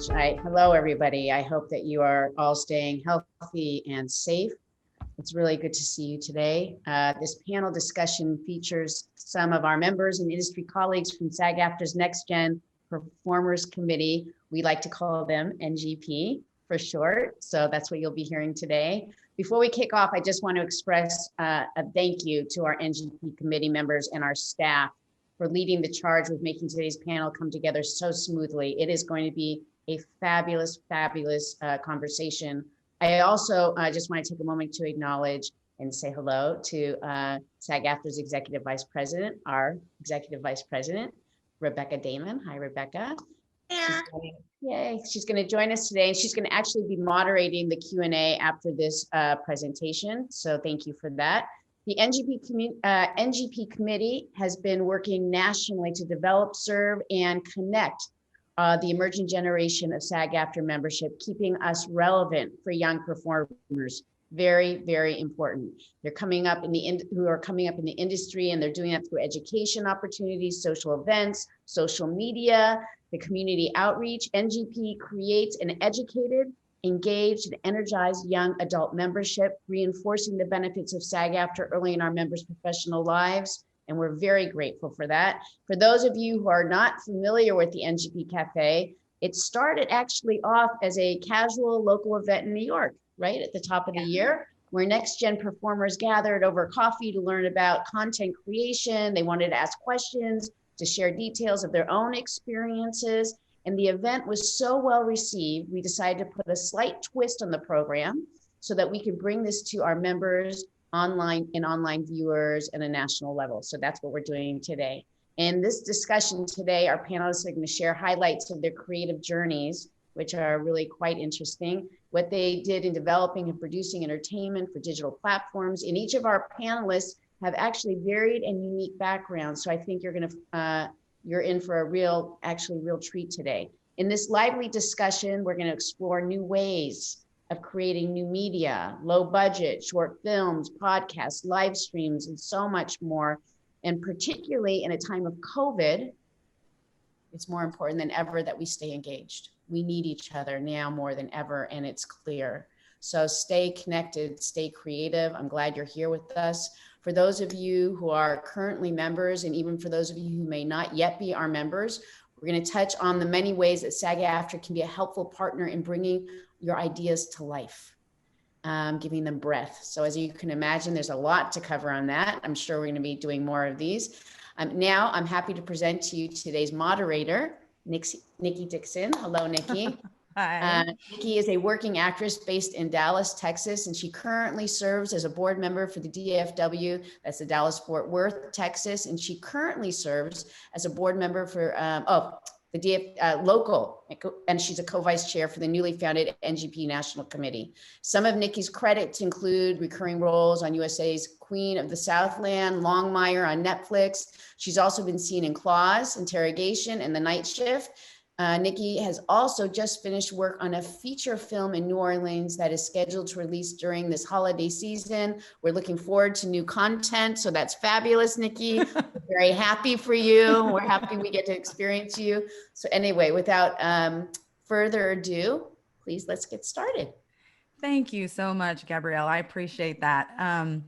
Hello, everybody. I hope that you are all staying healthy and safe. It's really good to see you today. This panel discussion features some of our members and industry colleagues from SAG-AFTRA's NextGen Performers Committee. We like to call them NGP for short. So that's what you'll be hearing today. Before we kick off, I just want to express a thank you to our NGP committee members and our staff for leading the charge with making today's panel come together so smoothly. It is going to be a fabulous conversation. I also just want to take a moment to acknowledge and say hello to SAG-AFTRA's Executive Vice President, our Executive Vice President, Rebecca Damon. Hi, Rebecca. Yeah. She's going to join us today, and she's going to actually be moderating the Q&A after this presentation. So thank you for that. The NGP committee has been working nationally to develop, serve, and connect the emerging generation of SAG-AFTRA membership, keeping us relevant for young performers. Very, very important. They're coming up in the who are coming up in the industry, and they're doing that through education opportunities, social events, social media, the community outreach. NGP creates an educated, engaged, and energized young adult membership, reinforcing the benefits of SAG-AFTRA early in our members' professional lives. And we're very grateful for that. For those of you who are not familiar with the NGP Café, it started actually off as a casual local event in New York, right at the top of the year, where NextGen performers gathered over coffee to learn about content creation. They wanted to ask questions, to share details of their own experiences. And the event was so well received, we decided to put a slight twist on the program so that we could bring this to our members, online viewers at a national level. So that's what we're doing today. In this discussion today, our panelists are going to share highlights of their creative journeys, which are really quite interesting, what they did in developing and producing entertainment for digital platforms. And each of our panelists have actually varied and unique backgrounds. So I think you're in for a real treat today. In this lively discussion, we're going to explore new ways of creating new media, low budget, short films, podcasts, live streams, and so much more. And particularly in a time of COVID, it's more important than ever that we stay engaged. We need each other now more than ever, and it's clear. So stay connected, stay creative. I'm glad you're here with us. For those of you who are currently members, and even for those of you who may not yet be our members, we're going to touch on the many ways that SAG-AFTRA can be a helpful partner in bringing your ideas to life, giving them breath. So as you can imagine, there's a lot to cover on that. I'm sure we're going to be doing more of these. Now I'm happy to present to you today's moderator, Nikki Dixon. Hello, Nikki. Hi. Nikki is a working actress based in Dallas, Texas, and she currently serves as a board member for the DFW, that's the Dallas-Fort Worth, Texas, and she currently serves as a board member for the local, and she's a co-vice chair for the newly founded NGP National Committee. Some of Nikki's credits include recurring roles on USA's Queen of the Southland, Longmire on Netflix. She's also been seen in Claws, Interrogation, and The Night Shift. Nikki has also just finished work on a feature film in New Orleans that is scheduled to release during this holiday season. We're looking forward to new content, so that's fabulous, Nikki. We're very happy for you. We're happy we get to experience you. So anyway, without further ado, please, let's get started. Thank you so much, Gabrielle. I appreciate that.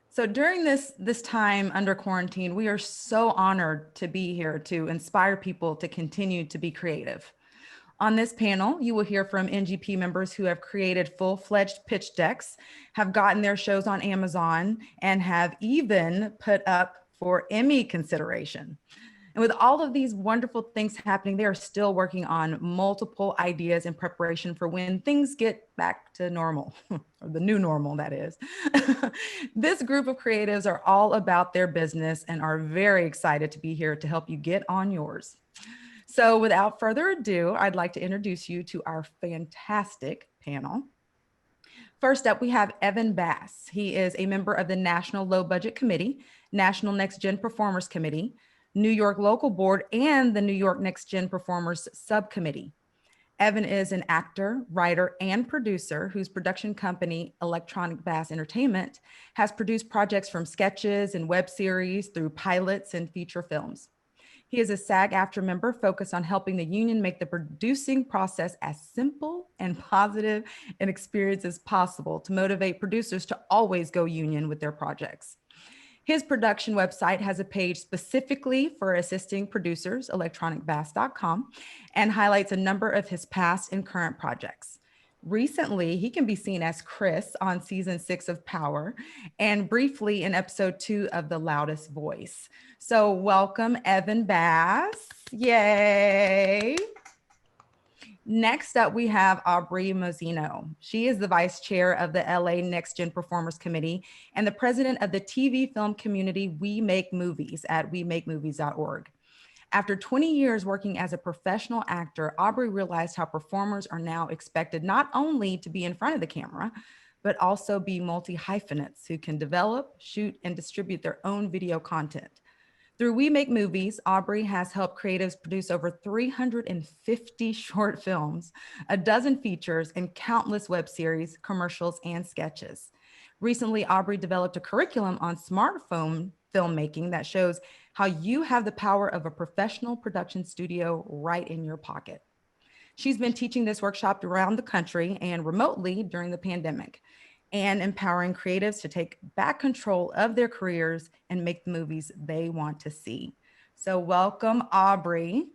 So during this time under quarantine, we are so honored to be here to inspire people to continue to be creative. On this panel, you will hear from NGP members who have created full-fledged pitch decks, have gotten their shows on Amazon, and have even put up for Emmy consideration. And with all of these wonderful things happening, they are still working on multiple ideas in preparation for when things get back to normal, or the new normal, that is. This group of creatives are all about their business and are very excited to be here to help you get on yours. So without further ado, I'd like to introduce you to our fantastic panel. First up, we have Evan Bass. He is a member of the National Low Budget Committee, National NextGen Performers Committee, New York Local Board, and the New York NextGen Performers Subcommittee. Evan is an actor, writer, and producer whose production company, Electronic Bass Entertainment, has produced projects from sketches and web series through pilots and feature films. He is a SAG-AFTRA member focused on helping the union make the producing process as simple and positive an experience as possible to motivate producers to always go union with their projects. His production website has a page specifically for assisting producers, electronicbass.com, and highlights a number of his past and current projects. Recently, he can be seen as Chris on season 6 of Power and briefly in episode 2 of The Loudest Voice. So welcome, Evan Bass. Yay. Next up, we have Aubrey Mozino. She is the vice chair of the LA NextGen Performers Committee and the president of the TV film community We Make Movies at wemakemovies.org. After 20 years working as a professional actor, Aubrey realized how performers are now expected not only to be in front of the camera, but also be multi-hyphenates who can develop, shoot, and distribute their own video content. Through We Make Movies, Aubrey has helped creatives produce over 350 short films, a dozen features, and countless web series, commercials, and sketches. Recently, Aubrey developed a curriculum on smartphone filmmaking that shows how you have the power of a professional production studio right in your pocket. She's been teaching this workshop around the country and remotely during the pandemic, and empowering creatives to take back control of their careers and make the movies they want to see. So welcome, Aubrey.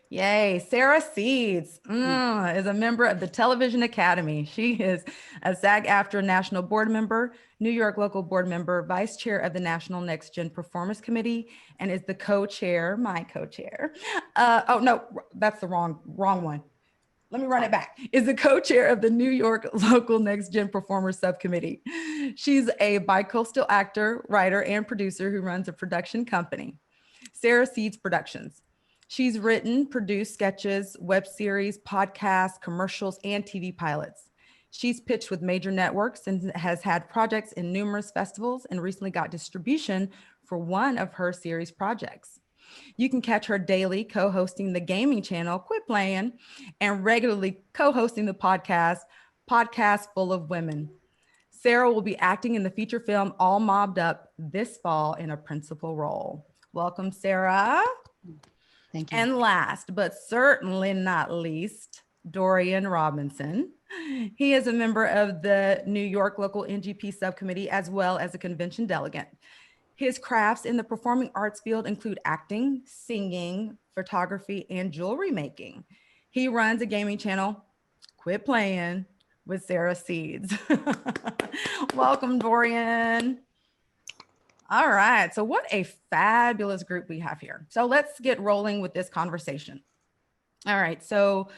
Yay. Sarah Seeds is a member of the Television Academy. She is a SAG-AFTRA National Board Member, New York Local Board Member, Vice Chair of the National NextGen Performers Committee, and is the co-chair, my co-chair. Oh, no, that's the wrong one. Let me run it back. Is the co-chair of the New York Local NextGen Performers Subcommittee. She's a bicoastal actor, writer, and producer who runs a production company, Sarah Seeds Productions. She's written, produced sketches, web series, podcasts, commercials, and TV pilots. She's pitched with major networks and has had projects in numerous festivals and recently got distribution for one of her series projects. You can catch her daily co-hosting the gaming channel, Quit Playing, and regularly co-hosting the podcast Full of Women. Sarah will be acting in the feature film All Mobbed Up this fall in a principal role. Welcome, Sarah. Thank you. And last, but certainly not least, Doryan Robinson. He is a member of the New York Local NGP Subcommittee, as well as a convention delegate. His crafts in the performing arts field include acting, singing, photography, and jewelry making. He runs a gaming channel, Quit Playing, with Sarah Seeds. Welcome, Doryan. All right, so what a fabulous group we have here. So let's get rolling with this conversation. All right, so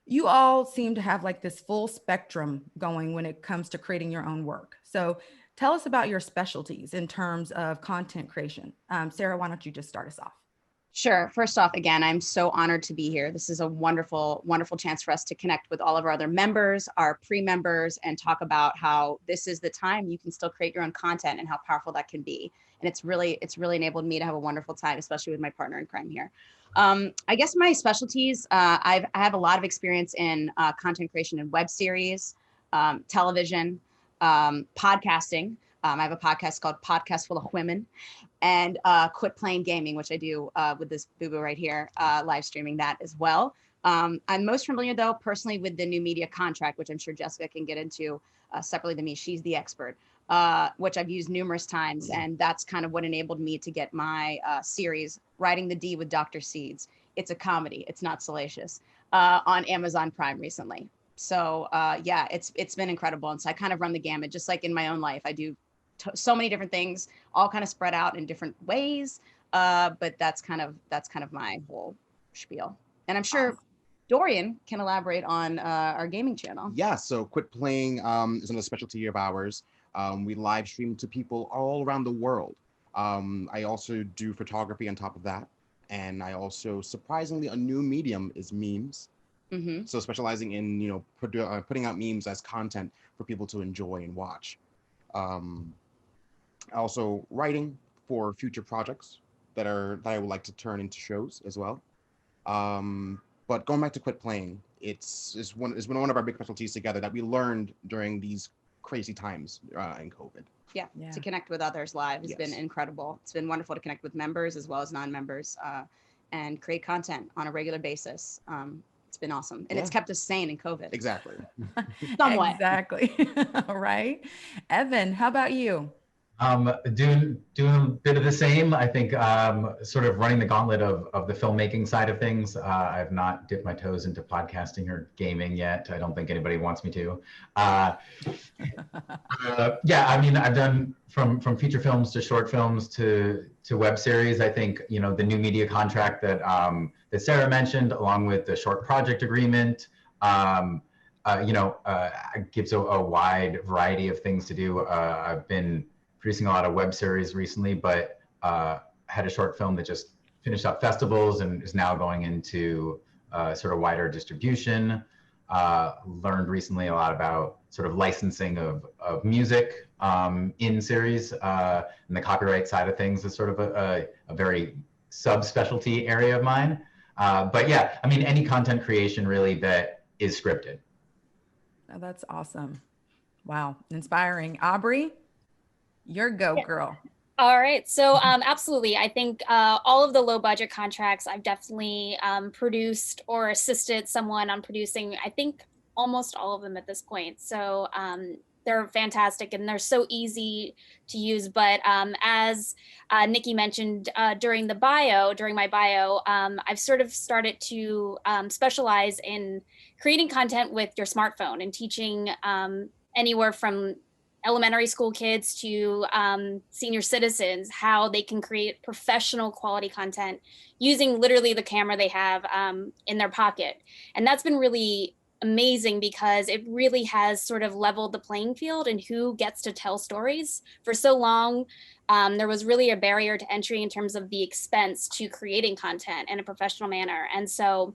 you all seem to have like this full spectrum going when it comes to creating your own work. So tell us about your specialties in terms of content creation. Sarah, why don't you just start us off? Sure. First off, again, I'm so honored to be here. This is a wonderful, wonderful chance for us to connect with all of our other members, our pre-members, and talk about how this is the time you can still create your own content and how powerful that can be. And it's really enabled me to have a wonderful time, especially with my partner in crime here. I guess my specialties, I have a lot of experience in content creation in web series, television, podcasting. I have a podcast called Podcast Full of Women, and Quit Playing Gaming, which I do with this boo-boo right here, live streaming that as well. I'm most familiar though, personally with the new media contract, which I'm sure Jessica can get into separately to me. She's the expert, which I've used numerous times. And that's kind of what enabled me to get my series, Writing the D with Dr. Seeds. It's a comedy, it's not salacious, on Amazon Prime recently. So yeah, it's been incredible. And so I kind of run the gamut, just like in my own life. I do so many different things, all kind of spread out in different ways. But that's kind of my whole spiel. And I'm sure Doryan can elaborate on our gaming channel. Yeah, so Quit Playing is another specialty of ours. We live stream to people all around the world. I also do photography on top of that. And I also, surprisingly, a new medium is memes. Mm-hmm. So specializing in, putting out memes as content for people to enjoy and watch. Also writing for future projects that I would like to turn into shows as well. But going back to Quit Playing, it's been one of our big specialties together that we learned during these crazy times in COVID. Yeah, Yeah. to connect with others live has been Yes. incredible. It's been wonderful to connect with members as well as non-members and create content on a regular basis. It's been awesome. And it's Yeah. kept us sane in COVID. Exactly. Somewhat. Exactly. Right. Evan, how about you? Doing a bit of the same. I think sort of running the gauntlet of the filmmaking side of things. I've not dipped my toes into podcasting or gaming yet. I don't think anybody wants me to. Yeah, I mean, I've done from feature films to short films to web series. I think, you know, the new media contract that that Sarah mentioned, along with the short project agreement, you know, gives a wide variety of things to do. I've been producing a lot of web series recently, but had a short film that just finished up festivals and is now going into sort of wider distribution. Learned recently a lot about sort of licensing of music in series, and the copyright side of things is sort of a very subspecialty area of mine. But yeah, I mean, any content creation really that is scripted. Oh, that's awesome. Wow. Inspiring. Aubrey, your go girl. All right. So absolutely. I think all of the low budget contracts I've definitely produced or assisted someone on producing, I think almost all of them at this point. So they're fantastic and they're so easy to use. But as Nikki mentioned during my bio, I've sort of started to specialize in creating content with your smartphone and teaching anywhere from elementary school kids to senior citizens how they can create professional quality content using literally the camera they have in their pocket. And that's been really amazing because it really has sort of leveled the playing field and who gets to tell stories. For so long, there was really a barrier to entry in terms of the expense to creating content in a professional manner. And so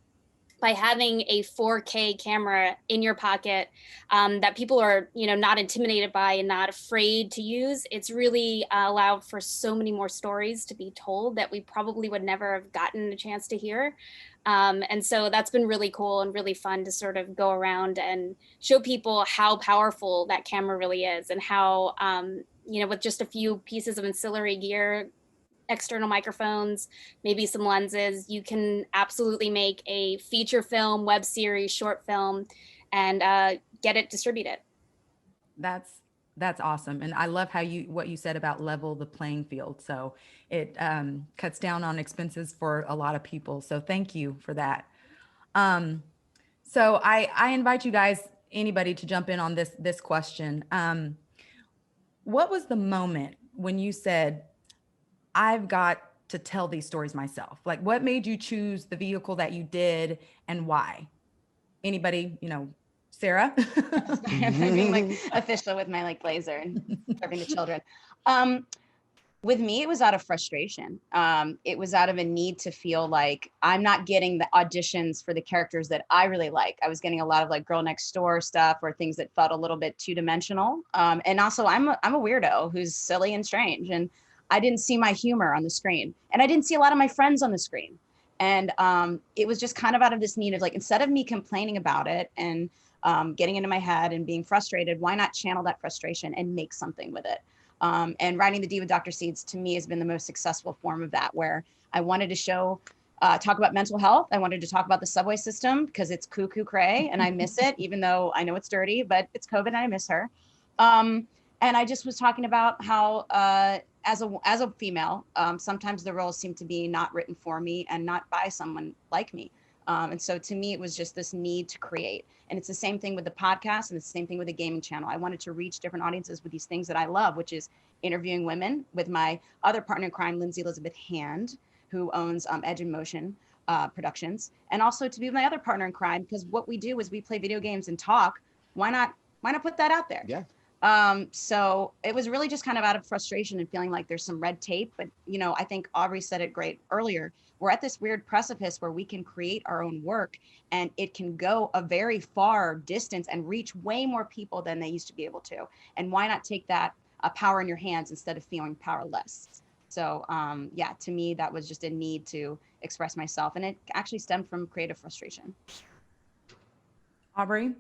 by having a 4K camera in your pocket that people are, you know, not intimidated by and not afraid to use, it's really allowed for so many more stories to be told that we probably would never have gotten a chance to hear. And so that's been really cool and really fun to sort of go around and show people how powerful that camera really is and how, you know, with just a few pieces of ancillary gear, external microphones, maybe some lenses, you can absolutely make a feature film, web series, short film, and get it distributed. That's awesome. And I love what you said about level the playing field. So it cuts down on expenses for a lot of people. So thank you for that. So I invite you guys, anybody, to jump in on this question. What was the moment when you said, I've got to tell these stories myself? Like, what made you choose the vehicle that you did and why? Anybody, you know, Sarah? I'm being like official with my like blazer and serving the children. With me, it was out of frustration. It was out of a need to feel like I'm not getting the auditions for the characters that I really like. I was getting a lot of like girl next door stuff or things that felt a little bit two dimensional. And also I'm a weirdo who's silly and strange. And I didn't see my humor on the screen. And I didn't see a lot of my friends on the screen. And it was just kind of out of this need of like, instead of me complaining about it and getting into my head and being frustrated, why not channel that frustration and make something with it? And writing The Diva Dr. Seeds to me has been the most successful form of that, where I wanted to talk about mental health. I wanted to talk about the subway system because it's cuckoo cray and I miss it, even though I know it's dirty, but it's COVID and I miss her. And I just was talking about how, as a female, sometimes the roles seem to be not written for me and not by someone like me. And so to me, it was just this need to create. And it's the same thing with the podcast and it's the same thing with the gaming channel. I wanted to reach different audiences with these things that I love, which is interviewing women with my other partner in crime, Lindsay Elizabeth Hand, who owns Edge in Motion Productions, and also to be my other partner in crime, because what we do is we play video games and talk. Why not put that out there? Yeah. So it was really just kind of out of frustration and feeling like there's some red tape. But, you know, I think Aubrey said it great earlier. We're at this weird precipice where we can create our own work and it can go a very far distance and reach way more people than they used to be able to. And why not take that power in your hands instead of feeling powerless? So, yeah, to me, that was just a need to express myself. And it actually stemmed from creative frustration. Aubrey,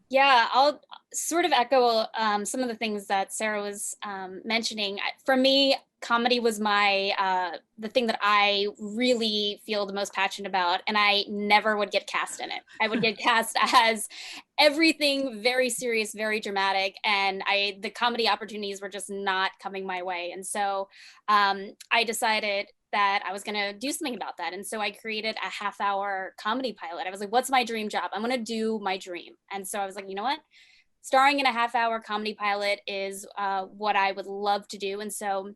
Yeah, I'll sort of echo some of the things that Sarah was mentioning. For me, comedy was the thing that I really feel the most passionate about, and I never would get cast in it. I would get cast as everything very serious, very dramatic, and the comedy opportunities were just not coming my way. And so I decided that I was going to do something about that. And so I created a half-hour comedy pilot. I was like, what's my dream job? I'm going to do my dream. And so I was like, you know what? Starring in a half-hour comedy pilot is what I would love to do. And so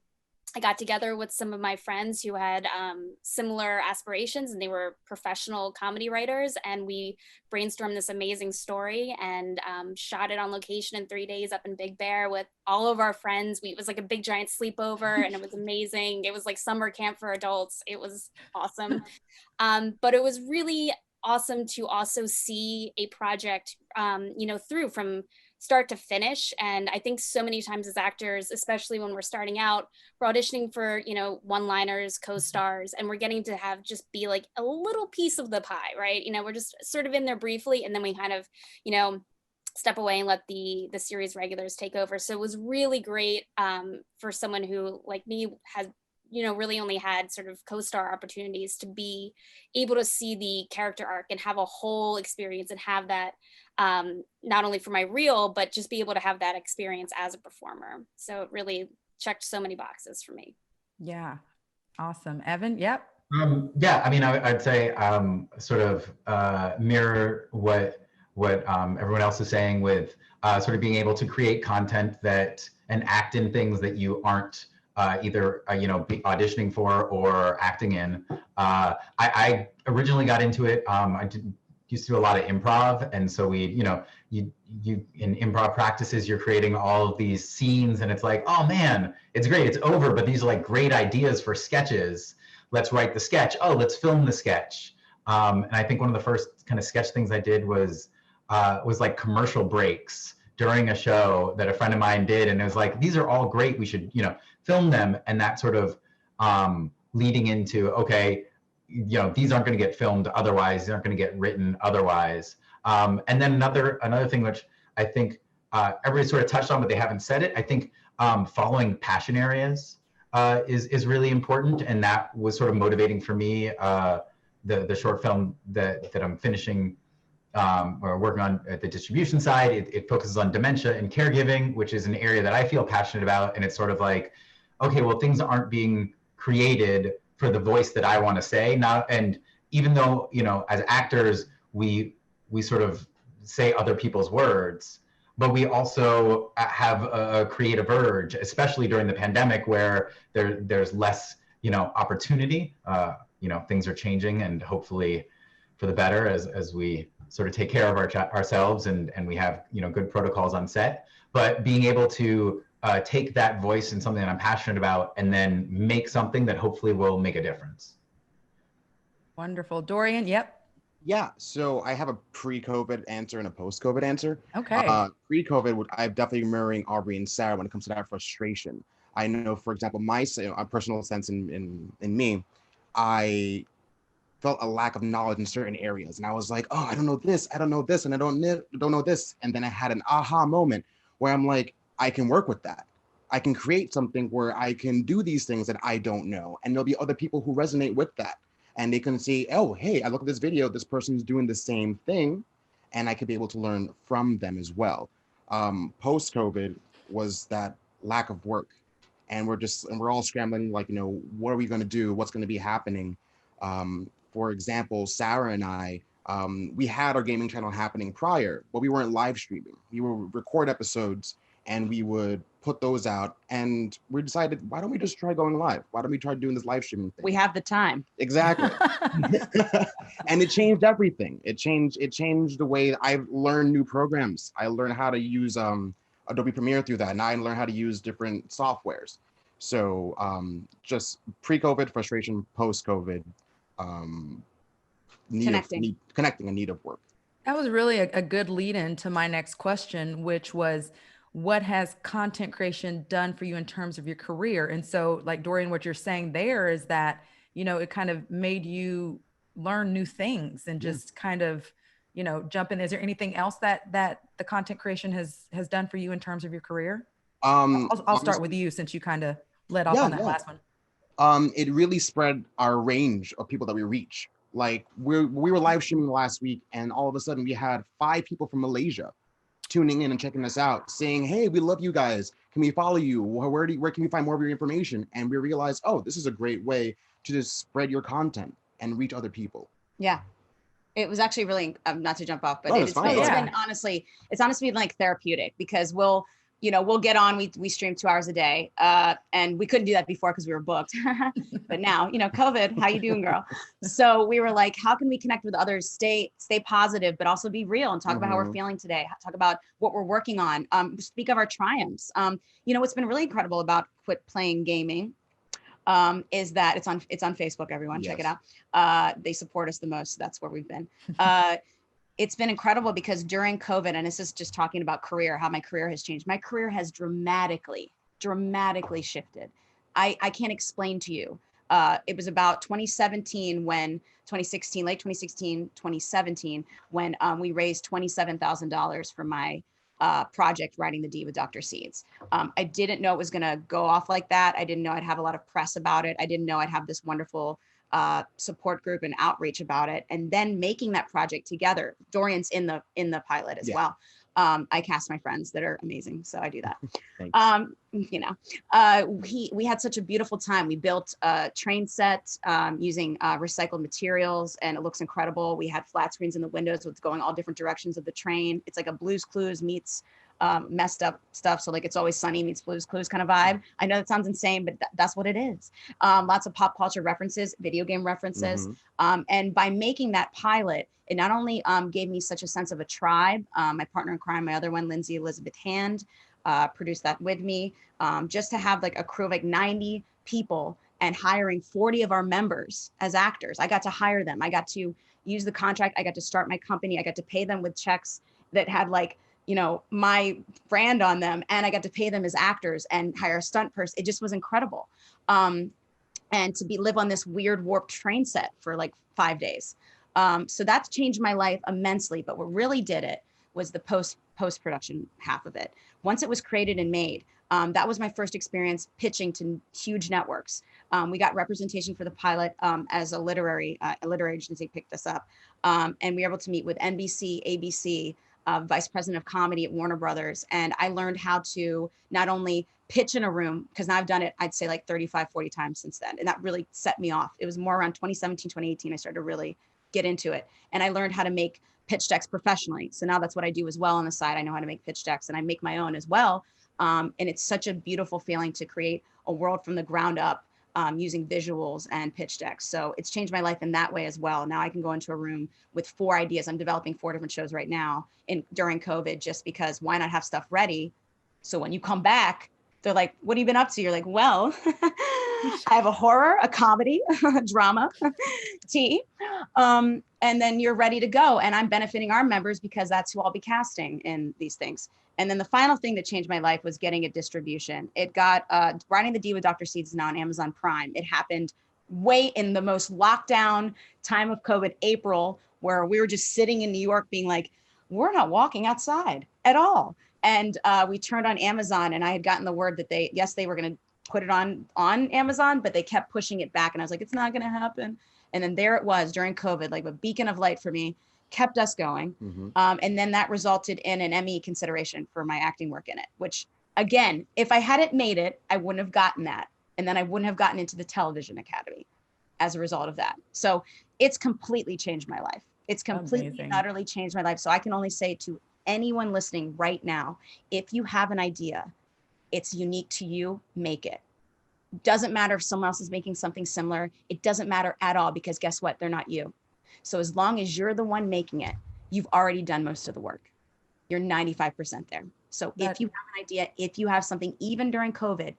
I got together with some of my friends who had similar aspirations, and they were professional comedy writers. And we brainstormed this amazing story and shot it on location in 3 days up in Big Bear with all of our friends. It was like a big giant sleepover, and it was amazing. It was like summer camp for adults. It was awesome. But it was really awesome to also see a project, through from start to finish. And I think so many times as actors, especially when we're starting out, we're auditioning for, one-liners, co-stars, and we're getting to have just be like a little piece of the pie, right? We're just sort of in there briefly, and then we kind of, step away and let the series regulars take over. So it was really great for someone who, like me, has really only had sort of co-star opportunities to be able to see the character arc and have a whole experience and have that not only for my reel, but just be able to have that experience as a performer. So it really checked so many boxes for me. Yeah. Awesome. Evan. Yep. Yeah, I mean, I'd say sort of mirror what everyone else is saying with sort of being able to create content and act in things that you aren't either be auditioning for or acting in. I originally got into it. Used to do a lot of improv, and so you in improv practices, you're creating all of these scenes, and it's like, oh man, it's great, it's over, but these are like great ideas for sketches. Let's write the sketch. Oh, let's film the sketch. And I think one of the first kind of sketch things I did was like commercial breaks during a show that a friend of mine did, and it was like, these are all great, we should film them. And that sort of leading into, okay, these aren't going to get filmed otherwise, they aren't going to get written otherwise. And then another thing which I think everybody sort of touched on, but they haven't said it, I think following passion areas is really important, and that was sort of motivating for me. The short film that I'm finishing or working on at the distribution side, it focuses on dementia and caregiving, which is an area that I feel passionate about. And it's sort of like, okay, well, things aren't being created for the voice that I want to say now. And even though, as actors, we sort of say other people's words, but we also have a creative urge, especially during the pandemic, where there's less, opportunity. Things are changing, and hopefully for the better as we sort of take care of ourselves and we have, good protocols on set. But being able to take that voice and something that I'm passionate about, and then make something that hopefully will make a difference. Wonderful. Doryan. Yep. Yeah, so I have a pre-COVID answer and a post-COVID answer. Okay. Pre-COVID, I'm definitely mirroring Aubrey and Sarah when it comes to that frustration. I know, for example, a personal sense in me, I felt a lack of knowledge in certain areas, and I was like, oh, I don't know this, and I don't know this, and then I had an aha moment where I'm like, I can work with that. I can create something where I can do these things that I don't know, and there'll be other people who resonate with that. And they can see, oh, hey, I look at this video, this person's doing the same thing, and I could be able to learn from them as well. Post-COVID was that lack of work. And we're all scrambling, like, what are we gonna do? What's gonna be happening? For example, Sarah and I, we had our gaming channel happening prior, but we weren't live streaming. We would record episodes and we would put those out, and we decided, why don't we just try going live? Why don't we try doing this live streaming thing? We have the time. Exactly. And it changed everything. It changed the way I've learned new programs. I learned how to use Adobe Premiere through that, and I learned how to use different softwares. So just pre-COVID frustration, post-COVID connecting and need of work. That was really a good lead in to my next question, which was, what has content creation done for you in terms of your career? And so, like, Doryan, what you're saying there is that, it kind of made you learn new things and just kind of you know, jump in. Is there anything else that the content creation has done for you in terms of your career? I'll start with you since you kind of led off on that last one. It really spread our range of people that we reach. Like we were live streaming last week, and all of a sudden we had 5 people from Malaysia tuning in and checking us out, saying, "Hey, we love you guys. Can we follow you? Where can we find more of your information?" And we realized, oh, this is a great way to just spread your content and reach other people. Yeah. It was actually really, not to jump off, but No, it's fine. been honestly been like therapeutic, because we'll get on, we stream 2 hours a day. And we couldn't do that before because we were booked. But now, COVID, how you doing, girl? So we were like, how can we connect with others, stay positive, but also be real and talk about how we're feeling today, talk about what we're working on, speak of our triumphs. What's been really incredible about Quit Playing Gaming is that it's on Facebook, everyone. Check it out. They support us the most. So that's where we've been. It's been incredible because during COVID, and this is just talking about career, how my career has changed. My career has dramatically shifted. I can't explain to you. It was about 2016, late 2016, 2017, when we raised $27,000 for my project, Writing the D with Dr. Seeds. I didn't know it was gonna go off like that. I didn't know I'd have a lot of press about it. I didn't know I'd have this wonderful support group and outreach about it. And then making that project together. Doryan's in the pilot as well. I cast my friends that are amazing, so I do that. We had such a beautiful time. We built a train set using recycled materials, and it looks incredible. We had flat screens in the windows with going all different directions of the train. It's like a Blue's Clues meets messed up stuff. So like It's Always Sunny meets Blue's Clues kind of vibe. I know that sounds insane, but that's what it is. Lots of pop culture references, video game references. And by making that pilot, it not only gave me such a sense of a tribe. My partner in crime, my other one, Lindsay Elizabeth Hand, produced that with me. Just to have like a crew of like 90 people and hiring 40 of our members as actors. I got to hire them. I got to use the contract. I got to start my company. I got to pay them with checks that had like, my brand on them, and I got to pay them as actors and hire a stunt person. It just was incredible. And to live on this weird warped train set for like 5 days. So that's changed my life immensely. But what really did it was the post-production half of it. Once it was created and made, that was my first experience pitching to huge networks. We got representation for the pilot as a literary agency picked us up. And we were able to meet with NBC, ABC, vice president of comedy at Warner Brothers. And I learned how to not only pitch in a room, because now I've done it, I'd say like 35, 40 times since then. And that really set me off. It was more around 2017, 2018, I started to really get into it. And I learned how to make pitch decks professionally. So now that's what I do as well on the side. I know how to make pitch decks, and I make my own as well. And it's such a beautiful feeling to create a world from the ground up using visuals and pitch decks. So it's changed my life in that way as well. Now I can go into a room with 4 ideas. I'm developing 4 different shows right now during COVID, just because why not have stuff ready? So when you come back, they're like, what have you been up to? You're like, well, I have a horror, a comedy, a drama, tea. And then you're ready to go. And I'm benefiting our members because that's who I'll be casting in these things. And then the final thing that changed my life was getting a distribution. It got, Writing the D with Dr. Seeds is now on Amazon Prime. It happened way in the most lockdown time of COVID, April, where we were just sitting in New York being like, we're not walking outside at all. And we turned on Amazon, and I had gotten the word that they were going to put it on Amazon, but they kept pushing it back. And I was like, it's not going to happen. And then there it was during COVID, like a beacon of light for me, kept us going. And then that resulted in an Emmy consideration for my acting work in it, which again, if I hadn't made it, I wouldn't have gotten that. And then I wouldn't have gotten into the Television Academy as a result of that. So it's completely changed my life. It's completely and utterly changed my life. So I can only say to anyone listening right now, if you have an idea, it's unique to you, make it. Doesn't matter if someone else is making something similar. It doesn't matter at all, because guess what? They're not you. So as long as you're the one making it, you've already done most of the work. You're 95% there. So if you have an idea, if you have something, even during COVID,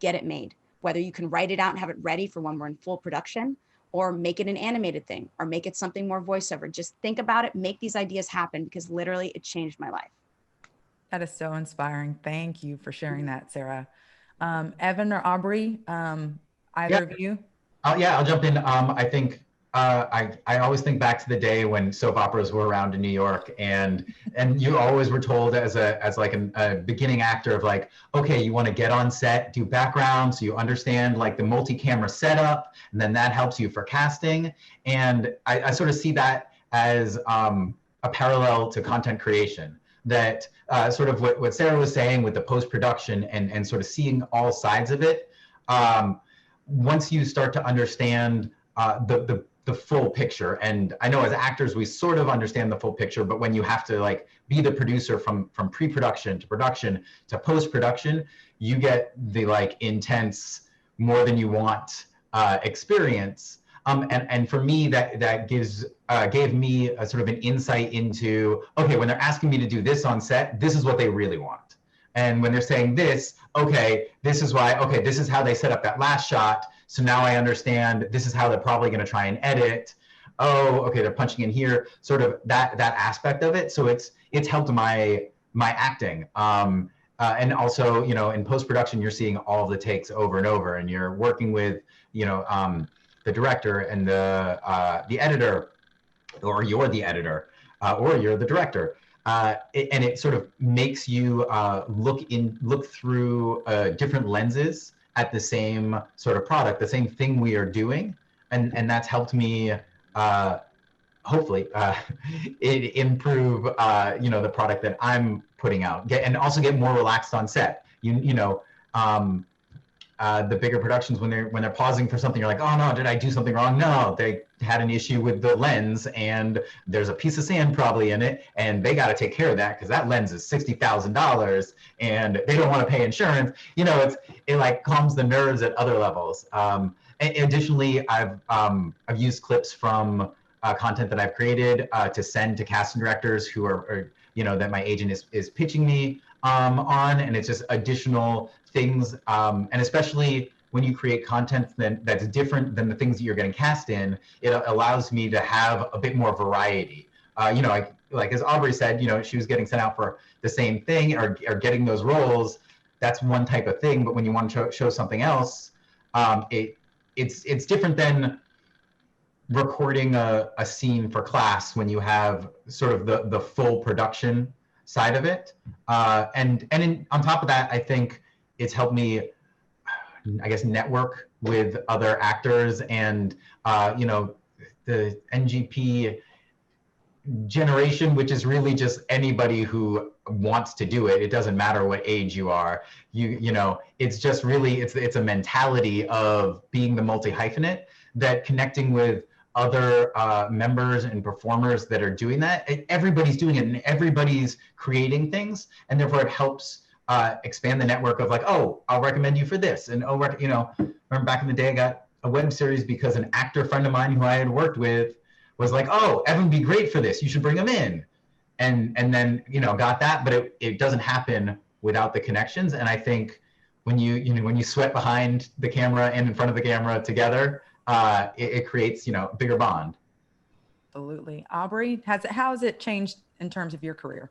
get it made. Whether you can write it out and have it ready for when we're in full production, or make it an animated thing, or make it something more voiceover. Just think about it, make these ideas happen, because literally it changed my life. That is so inspiring. Thank you for sharing that, Sarah. Evan or Aubrey, either of you? Yeah, I'll jump in. I think I always think back to the day when soap operas were around in New York, and you always were told as like a beginning actor of like, okay, you want to get on set, do background, so you understand like the multi-camera setup, and then that helps you for casting. And I sort of see that as a parallel to content creation. That sort of what Sarah was saying with the post-production and sort of seeing all sides of it. Once you start to understand the full picture, and I know as actors we sort of understand the full picture, but when you have to like be the producer from pre-production to production to post-production, you get the like intense, more than you want experience. And for me, that gave me a sort of an insight into, okay, when they're asking me to do this on set, this is what they really want. And when they're saying this, okay, this is why, okay, this is how they set up that last shot. So now I understand this is how they're probably going to try and edit. Oh, okay, they're punching in here, sort of that aspect of it. So it's helped my acting. And also, you know, in post-production, you're seeing all the takes over and over, and you're working with, you know, the director and the editor, or you're the editor, or you're the director. And it sort of makes you look through different lenses at the same sort of product, the same thing we are doing, and that's helped me hopefully improve you know, the product that I'm putting out, and also get more relaxed on set. You know. The bigger productions, when they're pausing for something, you're like, oh no, did I do something wrong? No, they had an issue with the lens, and there's a piece of sand probably in it, and they got to take care of that because that lens is $60,000, and they don't want to pay insurance. You know, it like calms the nerves at other levels. Additionally, I've used clips from content that I've created to send to casting directors who are you know, that my agent is pitching me on, and it's just additional things, and especially when you create content that's different than the things that you're getting cast in, it allows me to have a bit more variety. You know, like as Aubrey said, you know, she was getting sent out for the same thing or getting those roles. That's one type of thing, but when you want to show something else, it's different than recording a scene for class when you have sort of the full production side of it. And on top of that, I think it's helped me, I guess, network with other actors, and you know, the NGP generation, which is really just anybody who wants to do it. It doesn't matter what age you are. You know, it's just really, it's a mentality of being the multi-hyphenate, that connecting with other members and performers that are doing that. Everybody's doing it, and everybody's creating things, and therefore it helps expand the network of like, oh, I'll recommend you for this. And oh, you know, remember back in the day, I got a web series because an actor friend of mine who I had worked with was like, oh, Evan would be great for this. You should bring him in. And then, you know, got that, but it doesn't happen without the connections. And I think when you sweat behind the camera and in front of the camera together, it creates, you know, a bigger bond. Absolutely. Aubrey, how has it changed in terms of your career?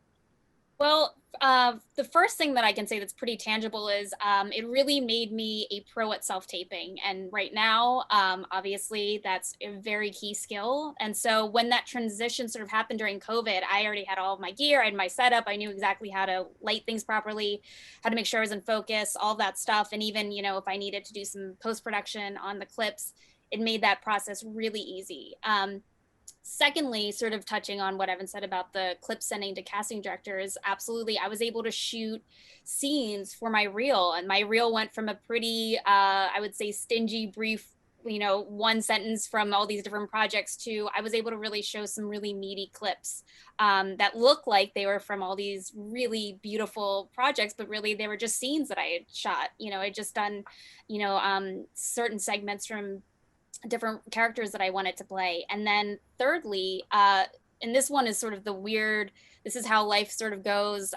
Well, the first thing that I can say that's pretty tangible is it really made me a pro at self-taping. And right now, obviously, that's a very key skill. And so when that transition sort of happened during COVID, I already had all of my gear, I had my setup, I knew exactly how to light things properly, how to make sure I was in focus, all that stuff. And even, you know, if I needed to do some post-production on the clips, it made that process really easy. Secondly, sort of touching on what Evan said about the clip sending to casting directors, absolutely, I was able to shoot scenes for my reel, and my reel went from a pretty, I would say, stingy, brief, you know, one sentence from all these different projects to I was able to really show some really meaty clips that look like they were from all these really beautiful projects, but really they were just scenes that I had shot. You know, I'd just done, you know, certain segments from different characters that I wanted to play. And then thirdly, and this one is sort of the weird, this is how life sort of goes,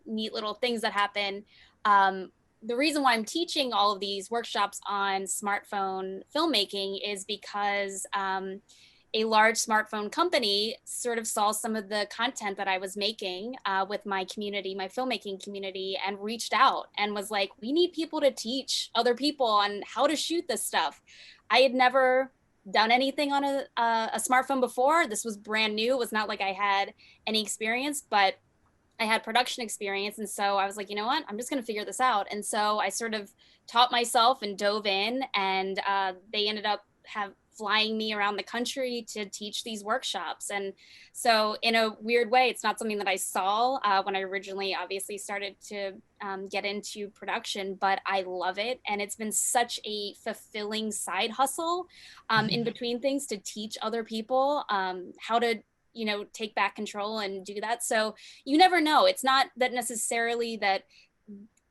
neat little things that happen. The reason why I'm teaching all of these workshops on smartphone filmmaking is because a large smartphone company sort of saw some of the content that I was making with my community, my filmmaking community, and reached out and was like, we need people to teach other people on how to shoot this stuff. I had never done anything on a smartphone before. This was brand new. It was not like I had any experience, but I had production experience. And so I was like, you know what, I'm just going to figure this out. And so I sort of taught myself and dove in, and they ended up flying me around the country to teach these workshops. And so in a weird way, it's not something that I saw when I originally obviously started to get into production, but I love it. And it's been such a fulfilling side hustle in between things to teach other people how to, you know, take back control and do that. So you never know. It's not that necessarily that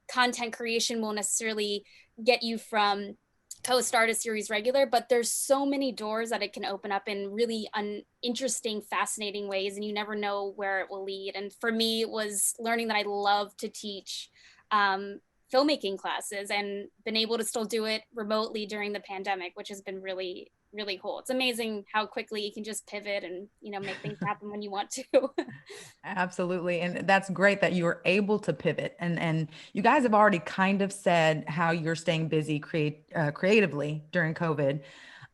content creation will necessarily get you from co-star to series regular, but there's so many doors that it can open up in really interesting, fascinating ways, and you never know where it will lead. And for me, it was learning that I love to teach filmmaking classes, and been able to still do it remotely during the pandemic, which has been really, really cool. It's amazing how quickly you can just pivot and, you know, make things happen when you want to. Absolutely. And that's great that you were able to pivot. And you guys have already kind of said how you're staying busy creatively during COVID.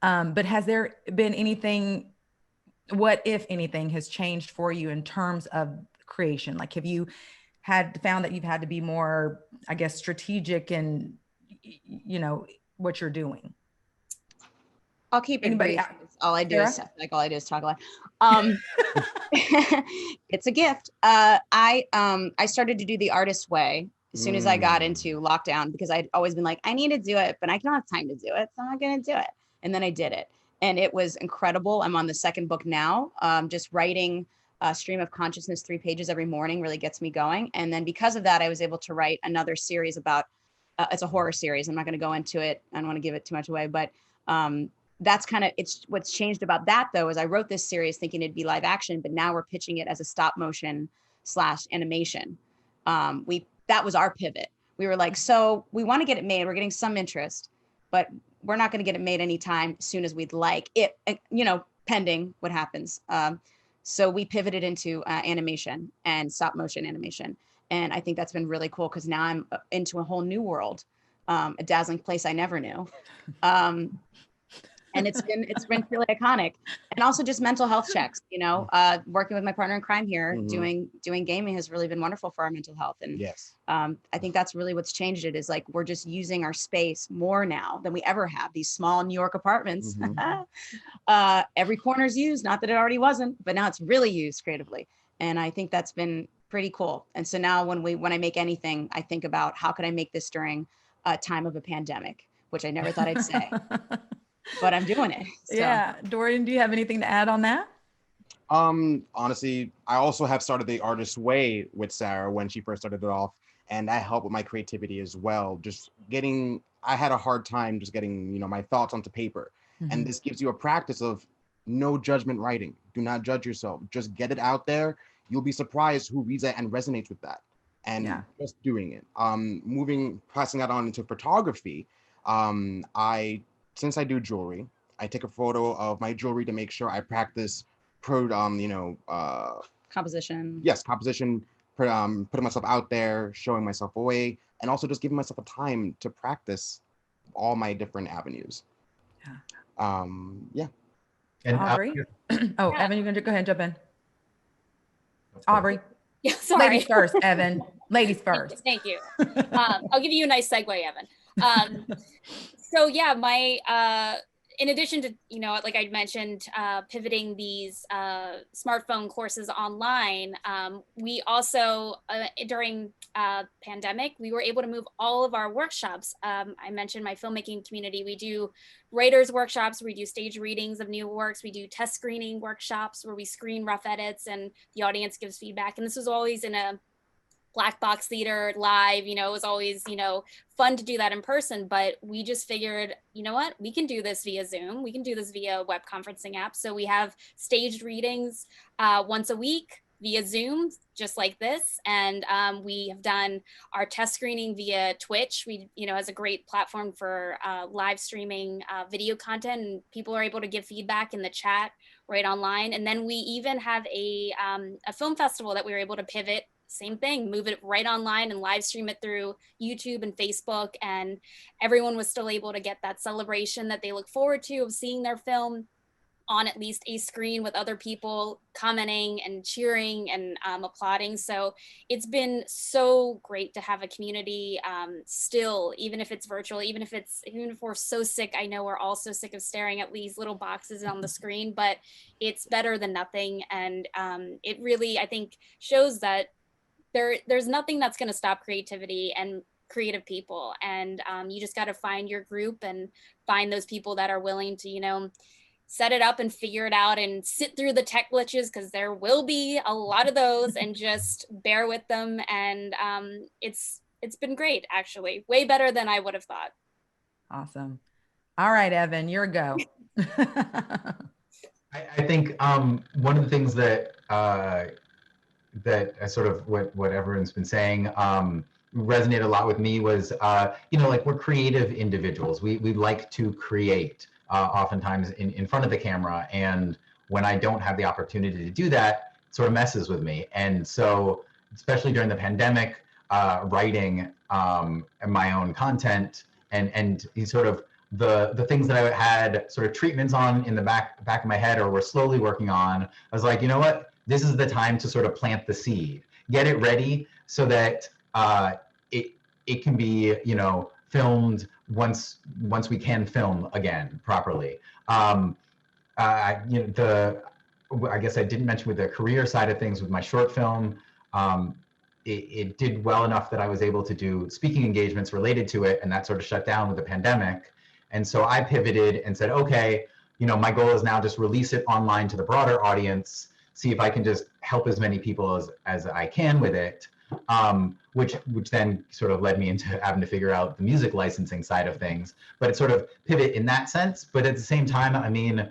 But has there been anything, what if anything has changed for you in terms of creation? Like, have you found that you've had to be more, I guess, strategic in, you know, what you're doing? I'll keep it brief. All I do is talk a lot. It's a gift. I started to do the artist way as soon as I got into lockdown, because I'd always been like, I need to do it, but I don't have time to do it, so I'm not going to do it. And then I did it, and it was incredible. I'm on the second book now. Just writing a stream of consciousness, 3 pages every morning, really gets me going. And then because of that, I was able to write another series about. It's a horror series. I'm not going to go into it. I don't want to give it too much away, but that's kind of, it's what's changed about that though, is I wrote this series thinking it'd be live action, but now we're pitching it as a stop motion / animation. That was our pivot. We were like, so we want to get it made. We're getting some interest, but we're not going to get it made anytime soon as we'd like it, you know, pending what happens. So we pivoted into animation and stop motion animation. And I think that's been really cool, because now I'm into a whole new world, a dazzling place I never knew. And it's been really iconic. And also just mental health checks, you know, working with my partner in crime here, doing gaming has really been wonderful for our mental health. And Yes. I think that's really what's changed it, is like, we're just using our space more now than we ever have. These small New York apartments, every corner's used, not that it already wasn't, but now it's really used creatively. And I think that's been pretty cool. And so now when I make anything, I think about how could I make this during a time of a pandemic, which I never thought I'd say. But I'm doing it. So. Yeah. Doryan, do you have anything to add on that? Honestly, I also have started the artist way with Sarah when she first started it off, and that helped with my creativity as well. I had a hard time just getting, you know, my thoughts onto paper. And this gives you a practice of no judgment writing. Do not judge yourself. Just get it out there. You'll be surprised who reads it and resonates with that. And just doing it. Passing that on into photography. Since I do jewelry, I take a photo of my jewelry to make sure I practice composition. Yes, composition, putting myself out there, showing myself a way, and also just giving myself a time to practice all my different avenues. And Aubrey? Evan, you're going to go ahead and jump in. Aubrey? Yeah, sorry. Ladies first, Evan. Ladies first. Thank you. I'll give you a nice segue, Evan. So yeah, in addition to, you know, like I mentioned, pivoting these smartphone courses online, we also, during pandemic, we were able to move all of our workshops. I mentioned my filmmaking community. We do writers workshops, we do stage readings of new works, we do test screening workshops where we screen rough edits and the audience gives feedback. And this was always in a black box theater live, you know, it was always, you know, fun to do that in person, but we just figured, you know what, we can do this via Zoom. We can do this via web conferencing app. So we have staged readings once a week via Zoom, just like this. And we have done our test screening via Twitch. We, you know, as a great platform for live streaming video content, and people are able to give feedback in the chat right online. And then we even have a film festival that we were able to pivot same thing, move it right online and live stream it through YouTube and Facebook. And everyone was still able to get that celebration that they look forward to of seeing their film on at least a screen with other people commenting and cheering and applauding. So it's been so great to have a community still, even if it's virtual, even if we're so sick. I know we're all so sick of staring at these little boxes on the screen, but it's better than nothing. And it really, I think, shows that there's nothing that's going to stop creativity and creative people. And you just got to find your group and find those people that are willing to, you know, set it up and figure it out and sit through the tech glitches, because there will be a lot of those, and just bear with them. And it's been great, actually, way better than I would have thought. Awesome. All right, Evan, your go. I think one of the things that that sort of what everyone's been saying resonated a lot with me was, you know, like, we're creative individuals. We like to create. Oftentimes in front of the camera, and when I don't have the opportunity to do that, it sort of messes with me. And so, especially during the pandemic, writing my own content and sort of the things that I had sort of treatments on in the back of my head, or were slowly working on, I was like, you know what, this is the time to sort of plant the seed, get it ready, so that it can be, you know, filmed once we can film again properly. You know, I guess I didn't mention with the career side of things with my short film, it did well enough that I was able to do speaking engagements related to it, and that sort of shut down with the pandemic. And so I pivoted and said, okay, you know, my goal is now just release it online to the broader audience, see if I can just help as many people as I can with it. Which then sort of led me into having to figure out the music licensing side of things. But it sort of pivot in that sense. But at the same time, I mean,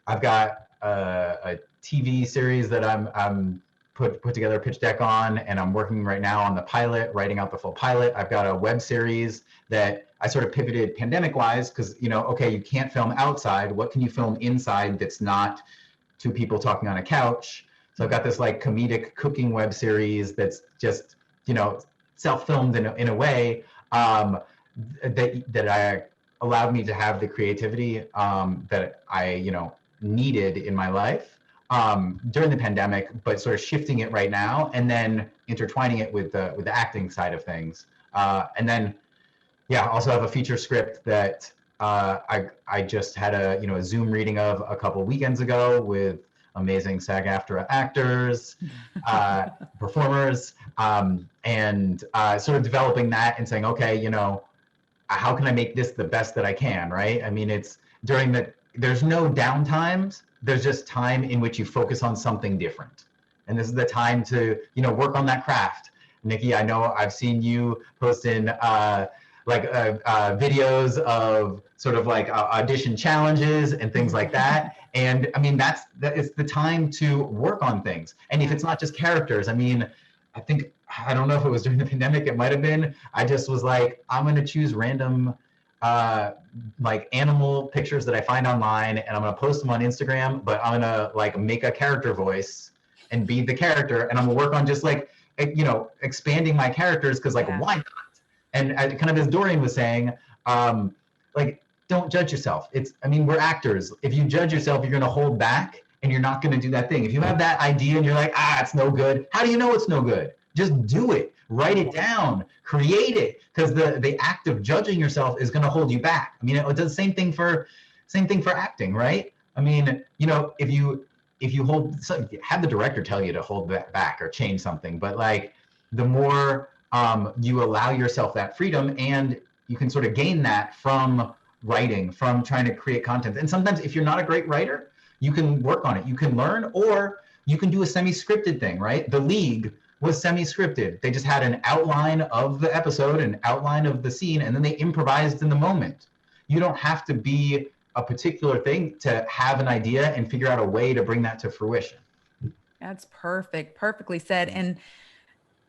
I've got a TV series that I'm put together a pitch deck on, and I'm working right now on the pilot, writing out the full pilot. I've got a web series that I sort of pivoted pandemic-wise, because, you know, okay, you can't film outside. What can you film inside that's not two people talking on a couch? So I've got this like comedic cooking web series that's just, you know, self-filmed in a way that I allowed me to have the creativity that I, you know, needed in my life during the pandemic, but sort of shifting it right now, and then intertwining it with the acting side of things. And then, yeah, also have a feature script that I just had a Zoom reading of a couple weekends ago with amazing SAG-AFTRA actors, performers, and sort of developing that and saying, okay, you know, how can I make this the best that I can, right? I mean, it's there's no downtimes, there's just time in which you focus on something different. And this is the time to, you know, work on that craft. Nikki, I know I've seen you posting videos of sort of like audition challenges and things like that. And I mean, that it's the time to work on things. And if it's not just characters, I mean, I don't know if it was during the pandemic, it might've been, I just was like, I'm gonna choose random like animal pictures that I find online, and I'm gonna post them on Instagram, but I'm gonna like make a character voice and be the character. And I'm gonna work on just like, you know, expanding my characters, because like, why not? And kind of as Doryan was saying, like, don't judge yourself. I mean, we're actors. If you judge yourself, you're gonna hold back and you're not gonna do that thing. If you have that idea and you're like, it's no good. How do you know it's no good? Just do it, write it down, create it. Because the act of judging yourself is gonna hold you back. I mean, it does the same thing for acting, right? I mean, you know, if you have the director tell you to hold that back or change something, but like the more you allow yourself that freedom, and you can sort of gain that from writing, from trying to create content. And sometimes if you're not a great writer, you can work on it, you can learn, or you can do a semi-scripted thing, right? The League was semi-scripted. They just had an outline of the episode, an outline of the scene, and then they improvised in the moment. You don't have to be a particular thing to have an idea and figure out a way to bring that to fruition. That's perfect, perfectly said. And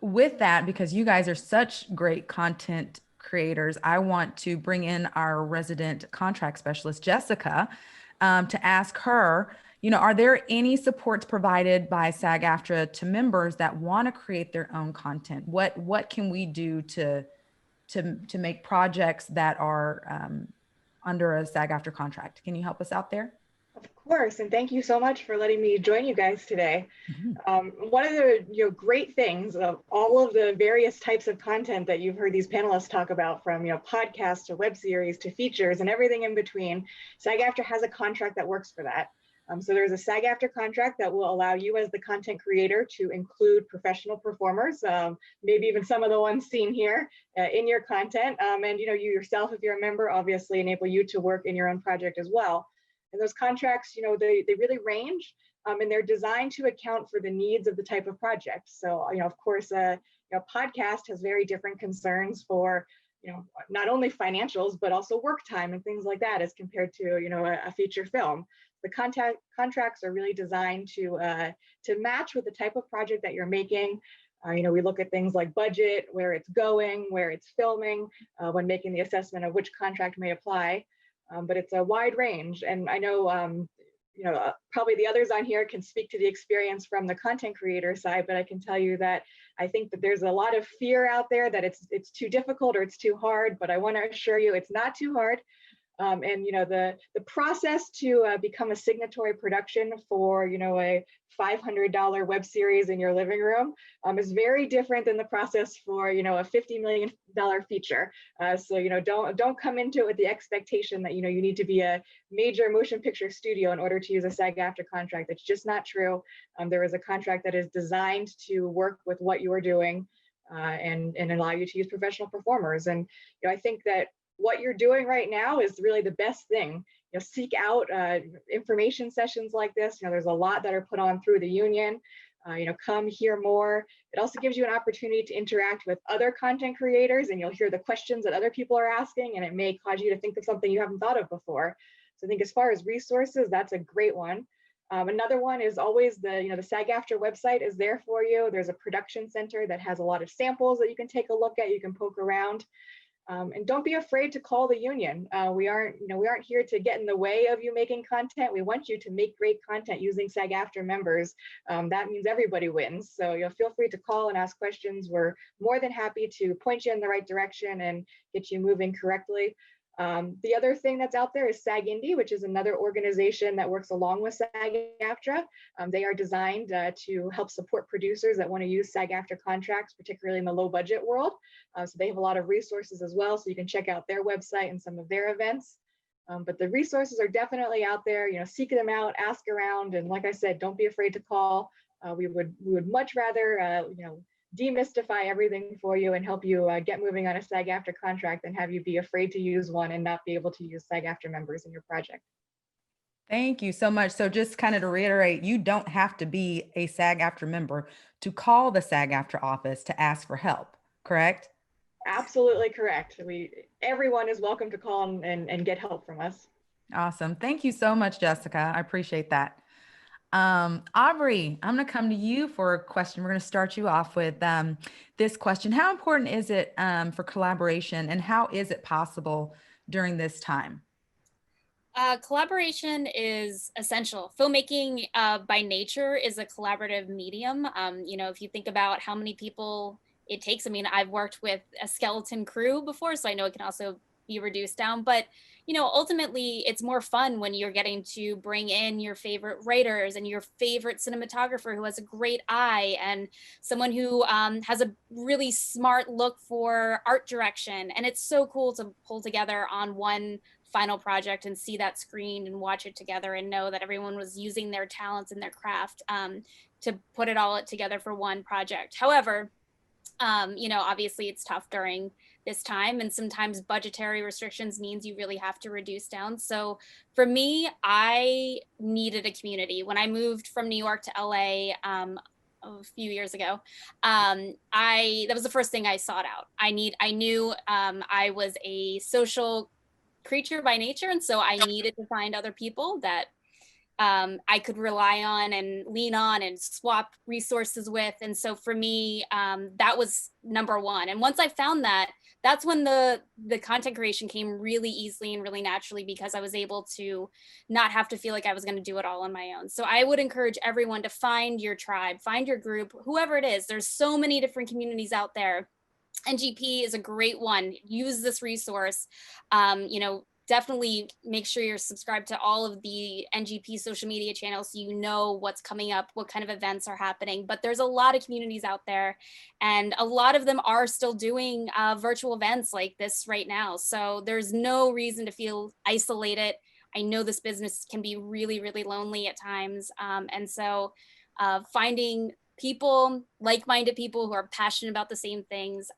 with that, because you guys are such great content creators, I want to bring in our resident contract specialist, Jessica, to ask her, are there any supports provided by SAG-AFTRA to members that want to create their own content? What can we do to make projects that are under a SAG-AFTRA contract? Can you help us out there? Of course, and thank you so much for letting me join you guys today. One of the great things of all of the various types of content that you've heard these panelists talk about, from podcasts to web series to features and everything in between, SAG-AFTRA has a contract that works for that. So there's a SAG-AFTRA contract that will allow you as the content creator to include professional performers, maybe even some of the ones seen here in your content. And you yourself, if you're a member, obviously enable you to work in your own project as well. And those contracts, they really range, and they're designed to account for the needs of the type of project. So, of course, a podcast has very different concerns for, not only financials, but also work time and things like that as compared to, a feature film. The contracts are really designed to match with the type of project that you're making. We look at things like budget, where it's going, where it's filming, when making the assessment of which contract may apply. But it's a wide range. And I know, probably the others on here can speak to the experience from the content creator side, but I can tell you that I think that there's a lot of fear out there that it's too difficult or it's too hard, but I want to assure you it's not too hard. And the process to become a signatory production for a $500 web series in your living room is very different than the process for a $50 million feature. So don't come into it with the expectation that you need to be a major motion picture studio in order to use a SAG-AFTRA contract. That's just not true. There is a contract that is designed to work with what you are doing and allow you to use professional performers. And I think that what you're doing right now is really the best thing. Seek out information sessions like this. There's a lot that are put on through the union. Come hear more. It also gives you an opportunity to interact with other content creators, and you'll hear the questions that other people are asking, and it may cause you to think of something you haven't thought of before. So I think as far as resources, that's a great one. Another one is always the SAG-AFTRA website is there for you. There's a production center that has a lot of samples that you can take a look at. You can poke around. And don't be afraid to call the union. We aren't here to get in the way of you making content. We want you to make great content using SAG-AFTRA members. That means everybody wins. So feel free to call and ask questions. We're more than happy to point you in the right direction and get you moving correctly. The other thing that's out there is SAG-Indie, which is another organization that works along with SAG-AFTRA. They are designed to help support producers that want to use SAG-AFTRA contracts, particularly in the low budget world. So they have a lot of resources as well, so you can check out their website and some of their events. But the resources are definitely out there. Seek them out, ask around, and like I said, don't be afraid to call. We would much rather demystify everything for you and help you get moving on a SAG-AFTRA contract than have you be afraid to use one and not be able to use SAG-AFTRA members in your project. Thank you so much. So just kind of to reiterate, you don't have to be a SAG-AFTRA member to call the SAG-AFTRA office to ask for help, correct? Absolutely correct. Everyone is welcome to call and get help from us. Awesome. Thank you so much, Jessica. I appreciate that. Aubrey, I'm going to come to you for a question. We're going to start you off with this question. How important is it for collaboration, and how is it possible during this time? Collaboration is essential. Filmmaking by nature is a collaborative medium. If you think about how many people it takes, I've worked with a skeleton crew before, so I know it can also be reduced down, but ultimately it's more fun when you're getting to bring in your favorite writers and your favorite cinematographer who has a great eye, and someone who has a really smart look for art direction. And it's so cool to pull together on one final project and see that screened and watch it together and know that everyone was using their talents and their craft to put it all together for one project. However, obviously it's tough during this time, and sometimes budgetary restrictions means you really have to reduce down. So for me, I needed a community. When I moved from New York to LA a few years ago, that was the first thing I sought out. I knew I was a social creature by nature, and so I needed to find other people that I could rely on and lean on and swap resources with. And so for me, that was number one. And once I found that, that's when the content creation came really easily and really naturally, because I was able to not have to feel like I was going to do it all on my own. So I would encourage everyone to find your tribe, find your group, whoever it is. There's so many different communities out there. NGP is a great one. Use this resource. Definitely make sure you're subscribed to all of the NGP social media channels so you know what's coming up, what kind of events are happening. But there's a lot of communities out there, and a lot of them are still doing virtual events like this right now. So there's no reason to feel isolated. I know this business can be really, really lonely at times. And so finding people, like-minded people who are passionate about the same things,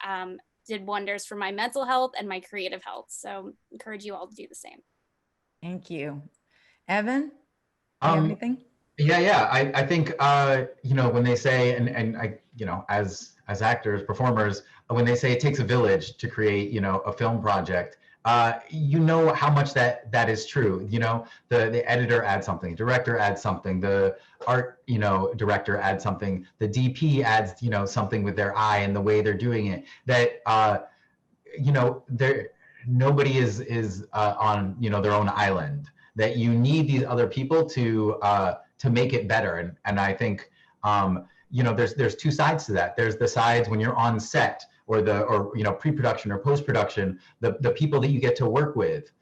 did wonders for my mental health and my creative health. So encourage you all to do the same. Thank you. Evan, do you have anything? Yeah. I think, when they say, and I, as actors, performers, when they say it takes a village to create, a film project, how much that is true. The editor adds something, director adds something, the art, director adds something, the DP adds, something with their eye and the way they're doing it. That nobody is on their own island. That you need these other people to make it better. And I think there's two sides to that. There's the sides when you're on set, or pre-production or post-production, the people that you get to work with.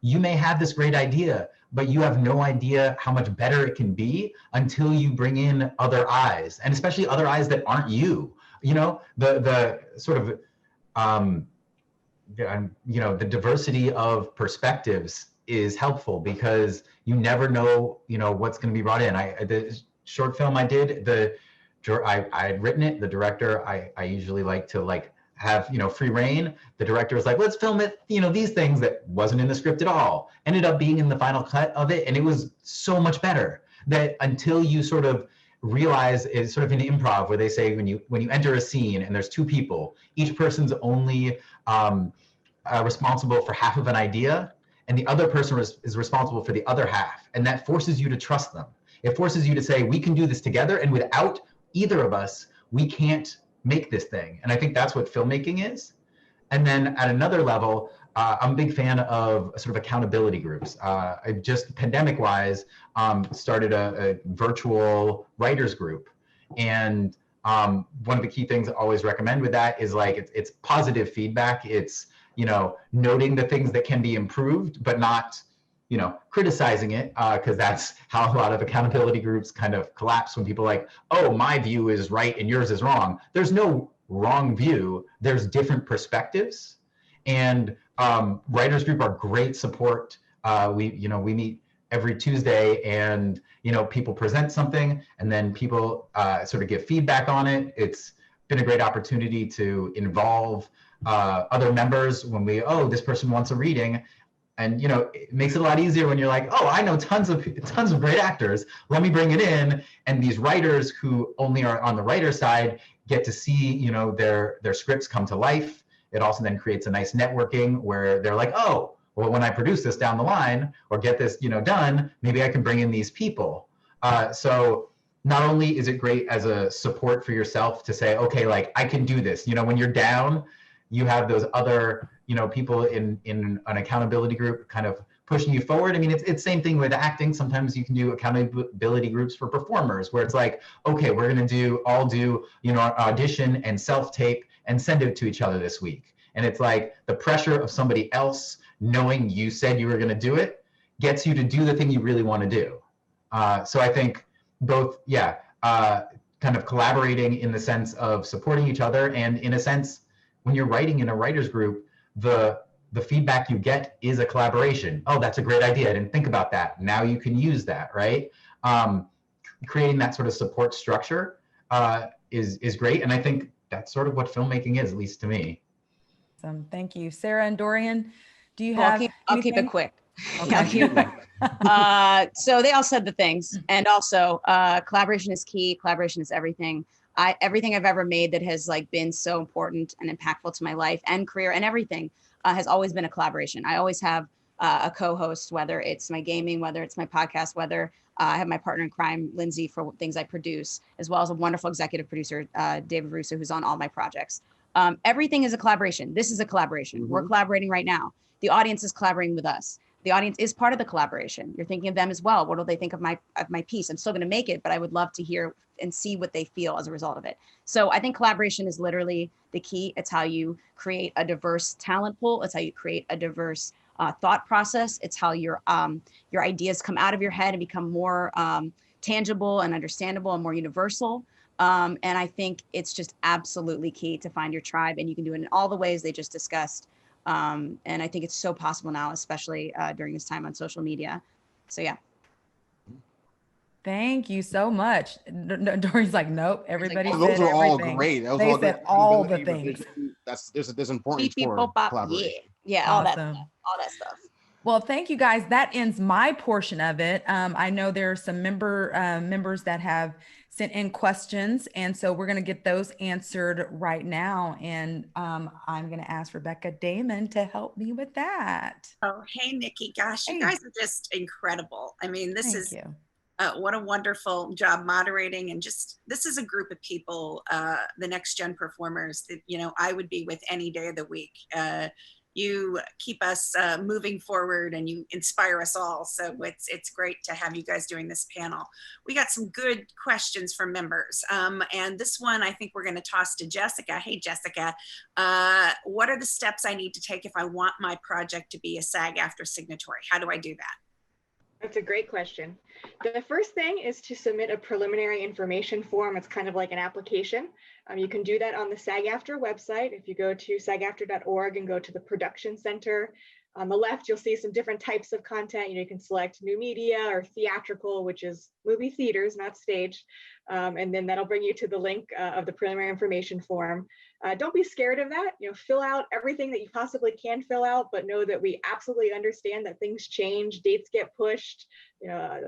You may have this great idea, but you have no idea how much better it can be until you bring in other eyes, and especially other eyes that aren't you. The sort of the diversity of perspectives is helpful, because you never know what's going to be brought in. The short film I did, I had written it. The director, I usually like to have free reign. The director was like, let's film it, these things that wasn't in the script at all, ended up being in the final cut of it, and it was so much better. That until you sort of realize, it's sort of an improv where they say when you enter a scene and there's two people, each person's only responsible for half of an idea, and the other person is responsible for the other half, and that forces you to trust them. It forces you to say, we can do this together, and without either of us, we can't make this thing. And I think that's what filmmaking is. And then at another level, I'm a big fan of sort of accountability groups. I just pandemic-wise started a virtual writers group. And one of the key things I always recommend with that is it's positive feedback. It's, noting the things that can be improved, but not criticizing it, because that's how a lot of accountability groups kind of collapse, when people are like, oh, my view is right and yours is wrong. There's no wrong view. There's different perspectives, and writers group are great support. We meet every Tuesday, and people present something, and then people sort of give feedback on it. It's been a great opportunity to involve other members when this person wants a reading. And it makes it a lot easier when you're like, oh, I know tons of great actors. Let me bring it in. And these writers who only are on the writer side get to see their scripts come to life. It also then creates a nice networking where they're like, oh, well, when I produce this down the line or get this done, maybe I can bring in these people. So not only is it great as a support for yourself to say, okay, I can do this. When you're down, you have those other people in an accountability group kind of pushing you forward. I mean, it's the same thing with acting. Sometimes you can do accountability groups for performers, where it's like, okay, we're going to all do audition and self-tape and send it to each other this week. And it's like the pressure of somebody else knowing you said you were going to do it gets you to do the thing you really want to do. So I think both, kind of collaborating in the sense of supporting each other, and in a sense, when you're writing in a writer's group, the feedback you get is a collaboration. Oh, that's a great idea. I didn't think about that. Now you can use that, right? Creating that sort of support structure is great. And I think that's sort of what filmmaking is, at least to me. Awesome. Thank you. Sarah and Doryan, do you have I'll keep it quick. Okay. I'll keep it quick. So they all said the things. And also collaboration is key. Collaboration is everything. Everything I've ever made that has been so important and impactful to my life and career and everything has always been a collaboration. I always have a co-host, whether it's my gaming, whether it's my podcast, whether I have my partner in crime, Lindsay, for things I produce, as well as a wonderful executive producer, David Russo, who's on all my projects. Everything is a collaboration. This is a collaboration. We're collaborating right now. The audience is collaborating with us. The audience is part of the collaboration. You're thinking of them as well. What do they think of my piece? I'm still going to make it, but I would love to hear and see what they feel as a result of it. So I think collaboration is literally the key. It's how you create a diverse talent pool. It's how you create a diverse thought process. It's how your ideas come out of your head and become more tangible and understandable and more universal. And I think it's just absolutely key to find your tribe, and you can do it in all the ways they just discussed. And I think it's so possible now, especially during this time on social media. So yeah. Thank you so much. Doryan's like, nope, everybody said those are all everything. great. Those They all said great. all the things. There's importance Beep, beep, for bop, bop. collaboration. Yeah, all that Awesome. stuff, all that stuff. Well, thank you guys. That ends my portion of it. I know there are some members that have sent in questions, and so we're going to get those answered right now. And I'm going to ask Rebecca Damon to help me with that. Oh, hey, Nikki. Gosh, you guys are just incredible. I mean, this is what a wonderful job moderating, and just this is a group of people, the NextGen performers that I would be with any day of the week. You keep us moving forward, and you inspire us all. So it's great to have you guys doing this panel. We got some good questions from members. And this one, I think we're going to toss to Jessica. Hey, Jessica, what are the steps I need to take if I want my project to be a SAG-AFTRA signatory? How do I do that? That's a great question. The first thing is to submit a preliminary information form. It's kind of like an application. You can do that on the SAG-AFTRA website. If you go to sagaftra.org and go to the production center, on the left, you'll see some different types of content. You can select new media or theatrical, which is movie theaters, not staged. And then that'll bring you to the link of the preliminary information form. Don't be scared of that. Fill out everything that you possibly can fill out, but know that we absolutely understand that things change, dates get pushed,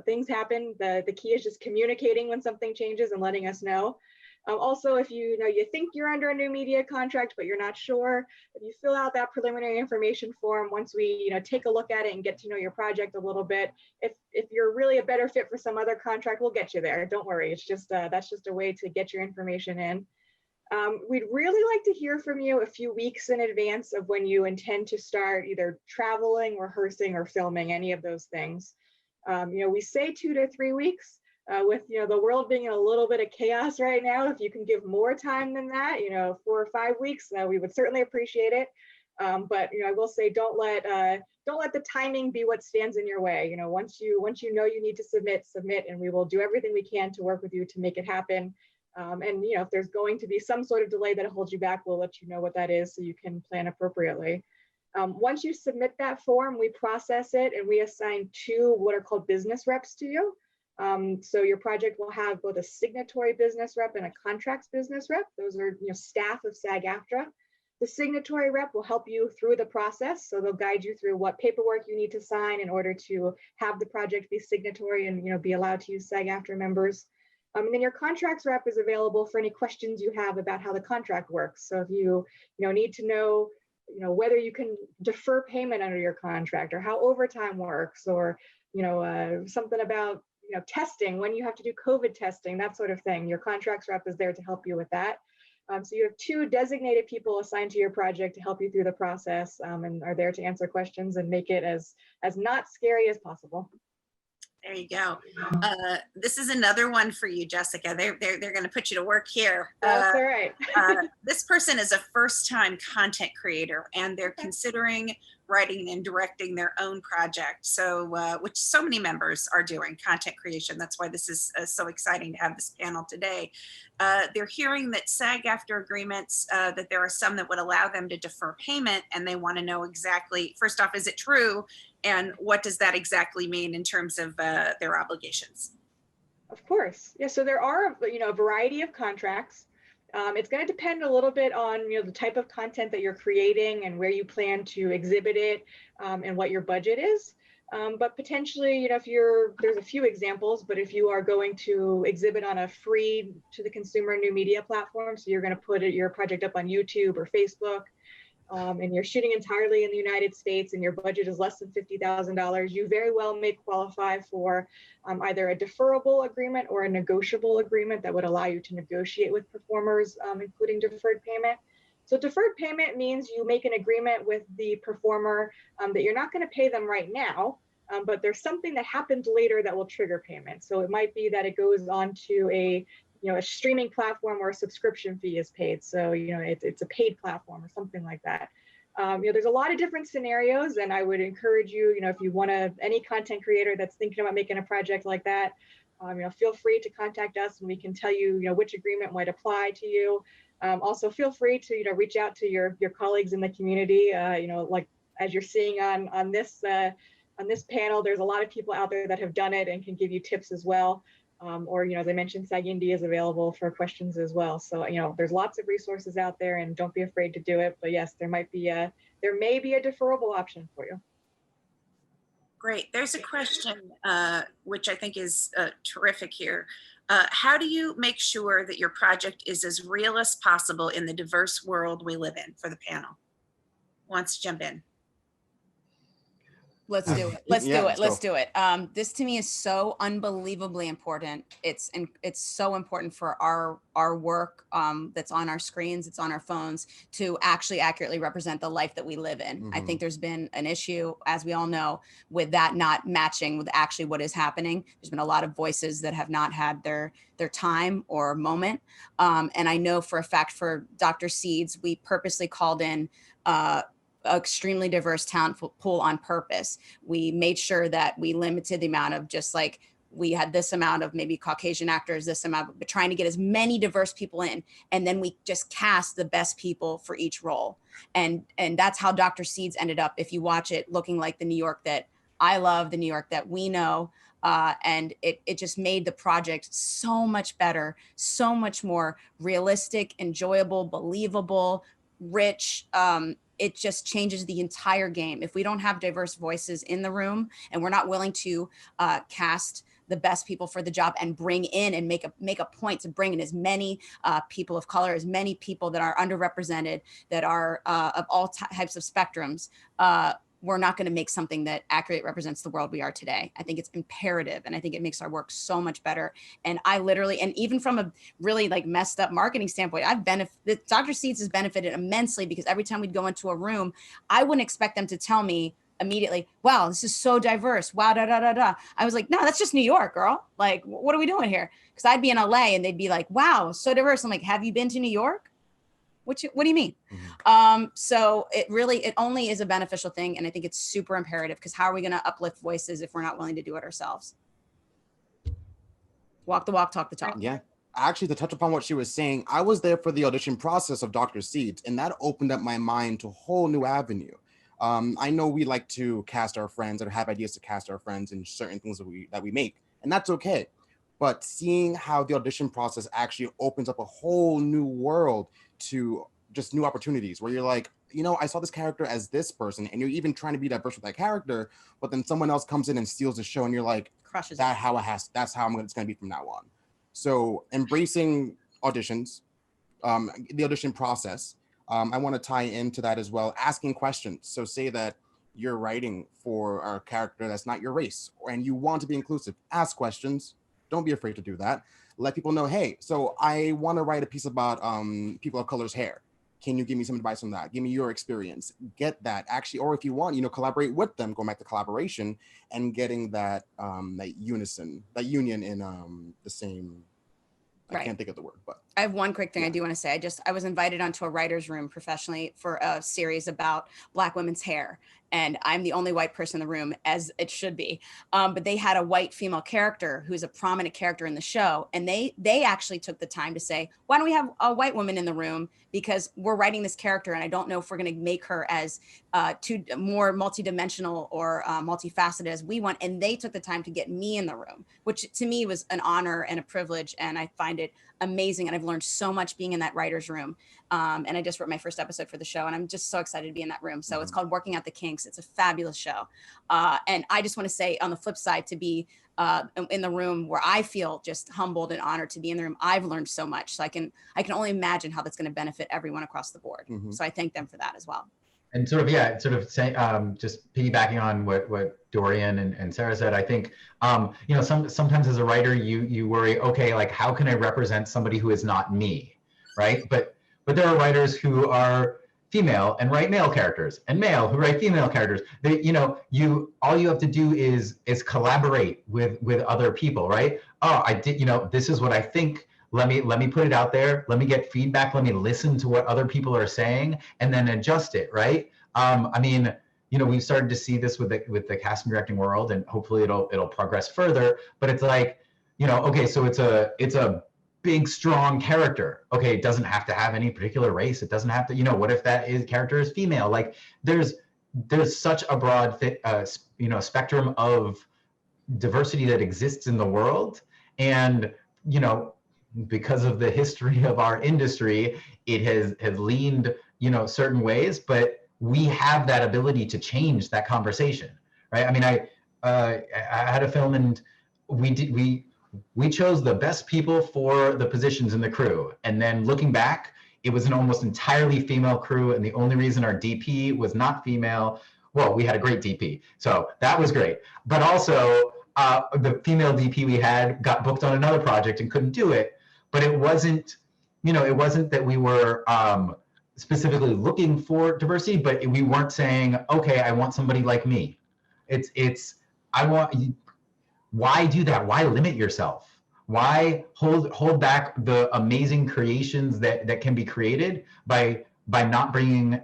things happen. The key is just communicating when something changes and letting us know. Also, if you think you're under a new media contract, but you're not sure, if you fill out that preliminary information form, once we take a look at it and get to know your project a little bit, if you're really a better fit for some other contract, we'll get you there. Don't worry. It's just that's just a way to get your information in. We'd really like to hear from you a few weeks in advance of when you intend to start either traveling, rehearsing, or filming, any of those things. We say 2 to 3 weeks. With the world being in a little bit of chaos right now, if you can give more time than that, 4 or 5 weeks, we would certainly appreciate it. But I will say, don't let the timing be what stands in your way. Once you know you need to submit, and we will do everything we can to work with you to make it happen. And if there's going to be some sort of delay that holds you back, we'll let you know what that is so you can plan appropriately. Once you submit that form, we process it and we assign 2 what are called business reps to you. So your project will have both a signatory business rep and a contracts business rep. Those are staff of SAG-AFTRA. The signatory rep will help you through the process. So they'll guide you through what paperwork you need to sign in order to have the project be signatory and be allowed to use SAG-AFTRA members. And then your contracts rep is available for any questions you have about how the contract works. So if you need to know whether you can defer payment under your contract, or how overtime works, or something about testing, when you have to do COVID testing, that sort of thing. Your contracts rep is there to help you with that. So you have 2 designated people assigned to your project to help you through the process, and are there to answer questions and make it as not scary as possible. There you go. This is another one for you, Jessica. They're going to put you to work here. That's all right. This person is a first-time content creator, and they're considering writing and directing their own project. So, which so many members are doing, content creation. That's why this is so exciting to have this panel today. They're hearing that SAG-AFTRA agreements, that there are some that would allow them to defer payment, and they want to know exactly, first off, is it true? And what does that exactly mean in terms of their obligations? Of course. Yeah, so there are a variety of contracts. It's going to depend a little bit on the type of content that you're creating and where you plan to exhibit it, and what your budget is. But potentially, there's a few examples, but if you are going to exhibit on a free to the consumer new media platform, so you're going to put your project up on YouTube or Facebook, and you're shooting entirely in the United States and your budget is less than $50,000, you very well may qualify for either a deferrable agreement or a negotiable agreement that would allow you to negotiate with performers, including deferred payment. So deferred payment means you make an agreement with the performer that you're not going to pay them right now, but there's something that happens later that will trigger payment. So it might be that it goes on to a streaming platform where a subscription fee is paid. So, it's a paid platform or something like that. There's a lot of different scenarios, and I would encourage you, if you want to, any content creator that's thinking about making a project like that, feel free to contact us and we can tell you, which agreement might apply to you. Also feel free to, reach out to your colleagues in the community, like as you're seeing on this panel, there's a lot of people out there that have done it and can give you tips as well. Or, as I mentioned, SAG Indy is available for questions as well. So, there's lots of resources out there and don't be afraid to do it. But yes, there may be a deferrable option for you. Great. There's a question, which I think is terrific here. How do you make sure that your project is as real as possible in the diverse world we live in? For the panel, who wants to jump in? Let's do it. Let's do it. This to me is so unbelievably important. It's so important for our work that's on our screens, it's on our phones, to actually accurately represent the life that we live in. Mm-hmm. I think there's been an issue, as we all know, with that not matching with actually what is happening. There's been a lot of voices that have not had their time or moment. And I know for a fact for Dr. Seeds, we purposely called in extremely diverse talent pool on purpose. We made sure that we limited the amount of we had this amount of maybe Caucasian actors, this amount, but trying to get as many diverse people in. And then we just cast the best people for each role. And that's how Dr. Seeds ended up, if you watch it, looking like the New York that I love, the New York that we know. And it just made the project so much better, so much more realistic, enjoyable, believable, rich. It just changes the entire game. If we don't have diverse voices in the room and we're not willing to cast the best people for the job and bring in and make a point to bring in as many people of color, as many people that are underrepresented, that are of all types of spectrums, we're not going to make something that accurately represents the world we are today. I think it's imperative, and I think it makes our work so much better. And I literally, and even from a really messed up marketing standpoint, Dr. Seeds has benefited immensely, because every time we'd go into a room, I wouldn't expect them to tell me immediately, wow, this is so diverse. Wow, da, da, da, da. I was like, no, that's just New York, girl. Like, what are we doing here? Because I'd be in LA and they'd be like, wow, so diverse. I'm like, have you been to New York? What do you mean? Mm-hmm. So it only is a beneficial thing. And I think it's super imperative, because how are we going to uplift voices if we're not willing to do it ourselves? Walk the walk, talk the talk. Yeah. Actually, to touch upon what she was saying, I was there for the audition process of Dr. Seeds, and that opened up my mind to a whole new avenue. I know we like to cast our friends or have ideas to cast our friends in certain things that we make, and that's okay. But seeing how the audition process actually opens up a whole new world to just new opportunities, where you're like, I saw this character as this person, and you're even trying to be diverse with that character, but then someone else comes in and steals the show, and you're like, crushes that's how it's going to be from now on. So embracing auditions, the audition process, I want to tie into that as well, asking questions. So say that you're writing for a character that's not your race, and you want to be inclusive, ask questions. Don't be afraid to do that. Let people know, hey, so I want to write a piece about people of color's hair. Can you give me some advice on that? Give me your experience. Get that actually, or if you want, collaborate with them, going back to collaboration and getting that union in the same. I can't think of the word, but I have one quick thing I do want to say. I was invited onto a writer's room professionally for a series about Black women's hair. And I'm the only white person in the room, as it should be. But they had a white female character who's a prominent character in the show. And they actually took the time to say, why don't we have a white woman in the room? Because we're writing this character, and I don't know if we're going to make her as more multidimensional or multifaceted as we want. And they took the time to get me in the room, which to me was an honor and a privilege. And I find it amazing. And I've learned so much being in that writer's room. And I just wrote my first episode for the show, and I'm just so excited to be in that room. So it's called Working Out the Kinks. It's a fabulous show. And I just want to say, on the flip side, to be in the room where I feel just humbled and honored to be in the room. I've learned so much. So I can only imagine how that's going to benefit everyone across the board. So I thank them for that as well. And sort of, yeah, sort of say, just piggybacking on what Doryan and Sarah said, I think, you know, sometimes as a writer, you worry, okay, like how can I represent somebody who is not me, right? But there are writers who are female and write male characters, and male who write female characters. They, you know, all you have to do is collaborate with other people, right? Oh, I did, you know, this is what I think. Let me put it out there. Let me get feedback. Let me listen to what other people are saying, and then adjust it, right? I mean, you know, we've started to see this with the casting directing world, and hopefully it'll progress further. But it's like, you know, okay, so it's a big, strong character. Okay, it doesn't have to have any particular race. It doesn't have to, you know, what if that character is female? Like there's such a broad you know, spectrum of diversity that exists in the world. And, you know, because of the history of our industry, it has leaned, you know, certain ways, but we have that ability to change that conversation, right? I mean, I had a film, and we chose the best people for the positions in the crew. And then looking back, it was an almost entirely female crew. And the only reason our DP was not female, well, we had a great DP. So that was great. But also the female DP we had got booked on another project and couldn't do it. But it wasn't, you know, it wasn't that we were specifically looking for diversity, but we weren't saying, okay, I want somebody like me. Why do that? Why limit yourself? Why hold back the amazing creations that can be created by not bringing,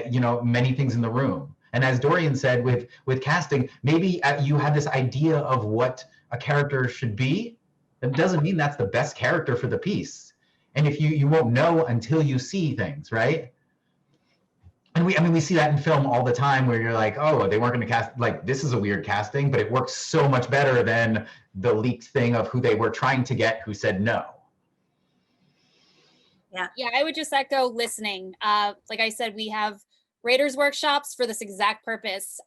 you know, many things in the room? And as Doryan said, with casting, maybe you have this idea of what a character should be. That doesn't mean that's the best character for the piece. And if you won't know until you see things, right? And we see that in film all the time, where you're like, oh, they weren't going to cast, like, this is a weird casting, but it works so much better than the leaked thing of who they were trying to get, who said no. Yeah, I would just echo listening. Like I said, we have Writers' workshops for this exact purpose.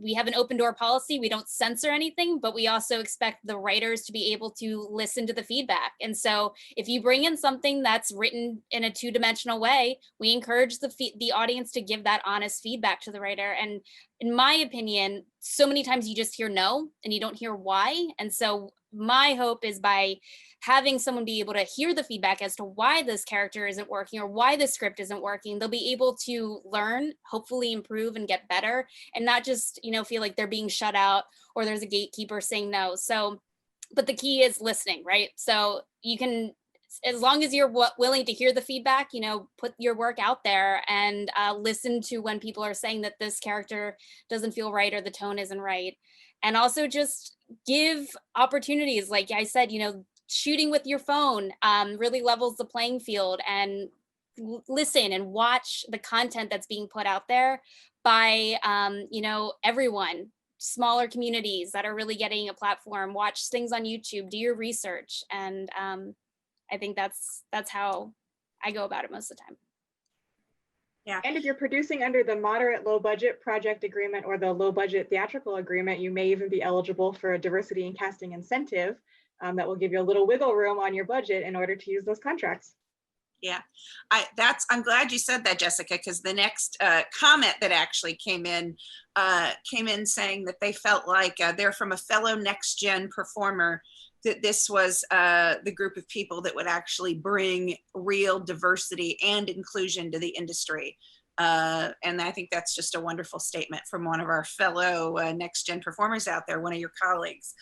We have an open door policy. We don't censor anything, but we also expect the writers to be able to listen to the feedback. And so if you bring in something that's written in a two-dimensional way, we encourage the audience to give that honest feedback to the writer. And in my opinion, so many times you just hear no and you don't hear why. And so my hope is by having someone be able to hear the feedback as to why this character isn't working or why the script isn't working, they'll be able to learn, hopefully improve and get better, and not just, you know, feel like they're being shut out or there's a gatekeeper saying no. So, but the key is listening, right? So you can, as long as you're willing to hear the feedback, you know, put your work out there and listen to when people are saying that this character doesn't feel right or the tone isn't right. And also just give opportunities. Like I said, you know, shooting with your phone really levels the playing field, and listen and watch the content that's being put out there by, you know, everyone, smaller communities that are really getting a platform. Watch things on YouTube, do your research. And I think that's how I go about it most of the time. Yeah. And if you're producing under the moderate low budget project agreement or the low budget theatrical agreement, you may even be eligible for a diversity in casting incentive that will give you a little wiggle room on your budget in order to use those contracts. Yeah, I'm glad you said that, Jessica, because the next comment that actually came in saying that they felt like they're from a fellow NextGen performer, that this was the group of people that would actually bring real diversity and inclusion to the industry. And I think that's just a wonderful statement from one of our fellow NextGen performers out there, one of your colleagues.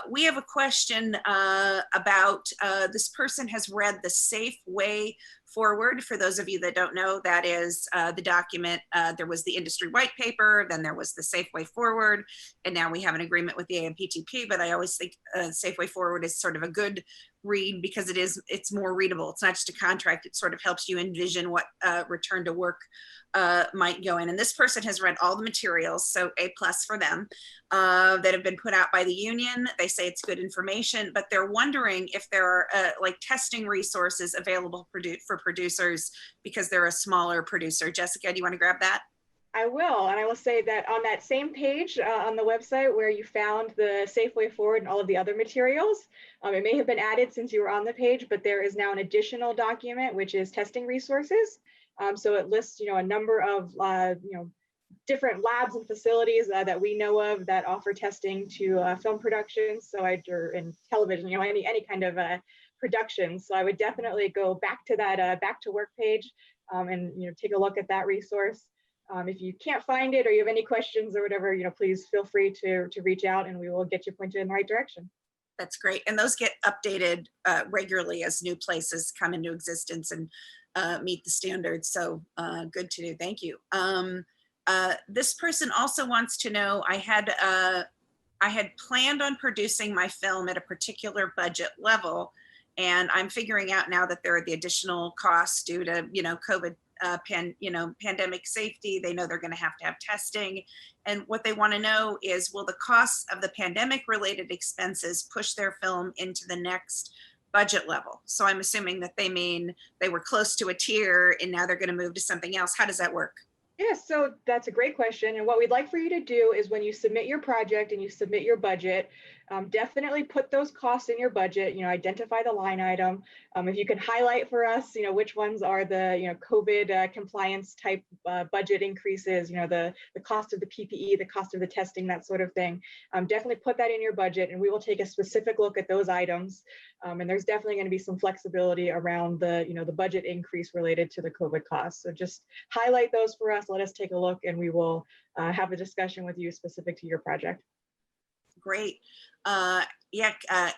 We have a question about this person has read The Safe Way Forward. For those of you that don't know, that is the document. There was the industry white paper, then there was the Safe Way Forward, and now we have an agreement with the AMPTP, but I always think Safe Way Forward is sort of a good read because it's more readable. It's not just a contract. It sort of helps you envision what return to work might go in. And this person has read all the materials, so A+ for them, that have been put out by the union. They say it's good information, but they're wondering if there are like testing resources available for producers because they're a smaller producer. Jessica, do you want to grab that? I will, and I will say that on that same page on the website where you found the safe way forward and all of the other materials, it may have been added since you were on the page, but there is now an additional document, which is testing resources. So it lists, a number of, different labs and facilities that we know of that offer testing to film productions. So or in television, any kind of production. So I would definitely go back to that back to work page and take a look at that resource. If you can't find it or you have any questions or whatever, please feel free to reach out and we will get you pointed in the right direction. That's great. And those get updated regularly as new places come into existence and meet the standards. So good to do. Thank you. This person also wants to know, I had planned on producing my film at a particular budget level, and I'm figuring out now that there are the additional costs due to, COVID pandemic safety. They know they're going to have testing. And what they want to know is, will the costs of the pandemic related expenses push their film into the next budget level? So I'm assuming that they mean they were close to a tier and now they're going to move to something else. How does that work? Yes, so that's a great question. And what we'd like for you to do is when you submit your project and you submit your budget, definitely put those costs in your budget, identify the line item. If you can highlight for us, which ones are the, COVID compliance type budget increases, the cost of the PPE, the cost of the testing, that sort of thing. Definitely put that in your budget and we will take a specific look at those items. And there's definitely going to be some flexibility around the, the budget increase related to the COVID costs. So just highlight those for us. Let us take a look and we will have a discussion with you specific to your project. Great.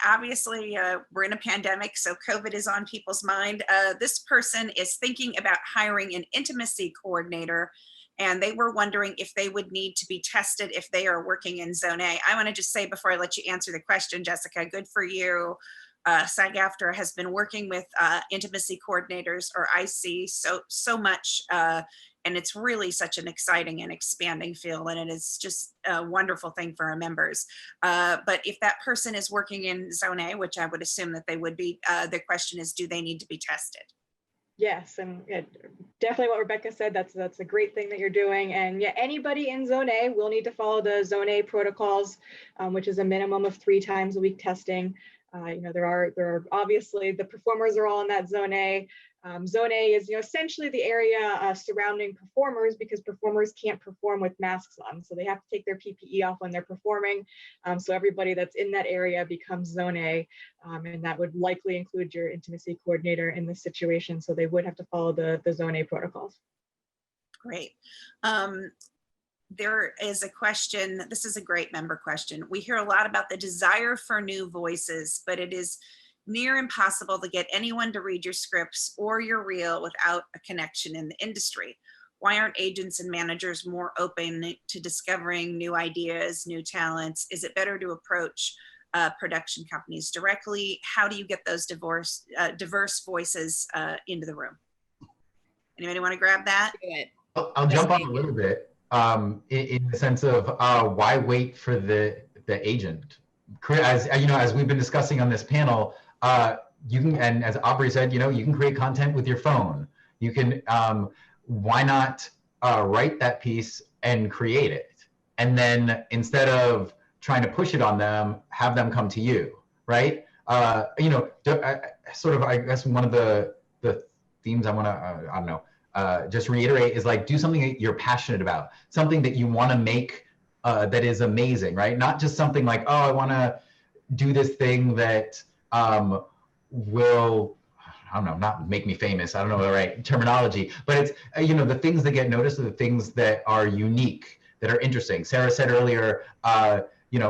Obviously we're in a pandemic, so COVID is on people's mind. This person is thinking about hiring an intimacy coordinator, and they were wondering if they would need to be tested if they are working in Zone A. I want to just say before I let you answer the question, Jessica, good for you. SAG-AFTRA has been working with intimacy coordinators, or IC, so much, and it's really such an exciting and expanding field, and it is just a wonderful thing for our members. But if that person is working in Zone A, which I would assume that they would be, the question is, do they need to be tested? Yes, and definitely what Rebecca said, that's a great thing that you're doing. And yeah, anybody in Zone A will need to follow the Zone A protocols, which is a minimum of 3 times a week testing. There are obviously the performers are all in that Zone A. Zone A is essentially the area surrounding performers, because performers can't perform with masks on, so they have to take their PPE off when they're performing. So everybody that's in that area becomes Zone A, and that would likely include your intimacy coordinator in this situation. So they would have to follow the Zone A protocols. Great. There is a question, this is a great member question. We hear a lot about the desire for new voices, but it is near impossible to get anyone to read your scripts or your reel without a connection in the industry. Why aren't agents and managers more open to discovering new ideas, new talents? Is it better to approach production companies directly? How do you get those diverse voices into the room? Anybody want to grab that? I'll jump on a little bit. In the sense of why wait for the agent? As we've been discussing on this panel, you can, and as Aubrey said, you can create content with your phone. You can, why not write that piece and create it, and then instead of trying to push it on them, have them come to you, right? I guess one of the themes I want to, just reiterate is like, do something that you're passionate about, something that you want to make that is amazing, right? Not just something like, oh, I want to do this thing that will, I don't know, not make me famous. I don't know the right terminology, but it's, the things that get noticed are the things that are unique, that are interesting. Sarah said earlier, you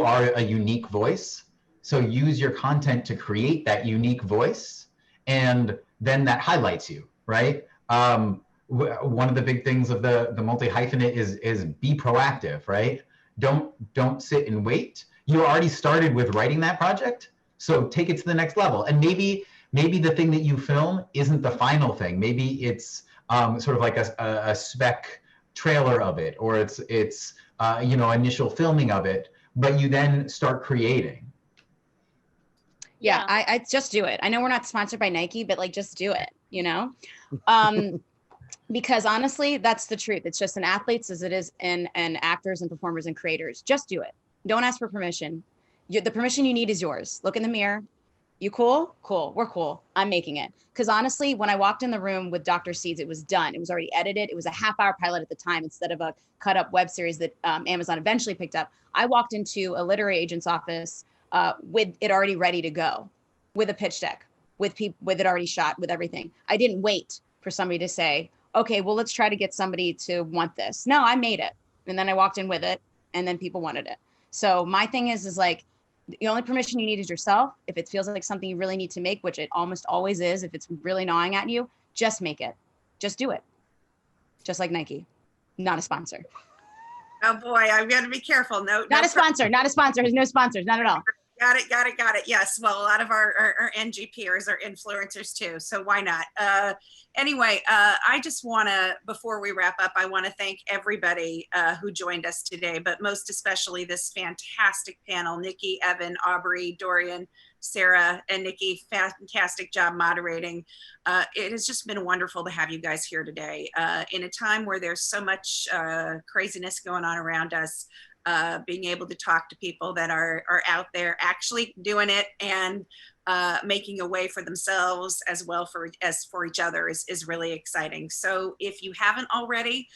are a unique voice. So use your content to create that unique voice, and then that highlights you, right? One of the big things of the multi-hyphenate is be proactive, right? Don't sit and wait. You already started with writing that project, so take it to the next level. And maybe the thing that you film isn't the final thing. Maybe it's sort of like a spec trailer of it, or it's initial filming of it, but you then start creating. Yeah, I just do it. I know we're not sponsored by Nike, but like, just do it, Because honestly, that's the truth. It's just in athletes as it is in actors and performers and creators. Just do it. Don't ask for permission. The permission you need is yours. Look in the mirror. You cool? Cool. We're cool. I'm making it. Because honestly, when I walked in the room with Dr. Seeds, it was done. It was already edited. It was a half-hour pilot at the time instead of a cut-up web series that Amazon eventually picked up. I walked into a literary agent's office with it already ready to go, with a pitch deck, with it already shot, with everything. I didn't wait for somebody to say, okay, well, let's try to get somebody to want this. No, I made it. And then I walked in with it, and then people wanted it. So my thing is like, the only permission you need is yourself. If it feels like something you really need to make, which it almost always is, if it's really gnawing at you, just make it. Just do it. Just like Nike, not a sponsor. Oh boy, I'm going to be careful. Not a sponsor. There's no sponsors, not at all. Got it. Yes. Well, a lot of our NGPers are influencers too. So why not? Anyway, I just want to, before we wrap up, I want to thank everybody who joined us today, but most especially this fantastic panel, Nikki, Evan, Aubrey, Doryan, Sarah, and Nikki. Fantastic job moderating. It has just been wonderful to have you guys here today. In a time where there's so much craziness going on around us, being able to talk to people that are out there actually doing it and making a way for themselves as well as for each other is really exciting. So if you haven't already,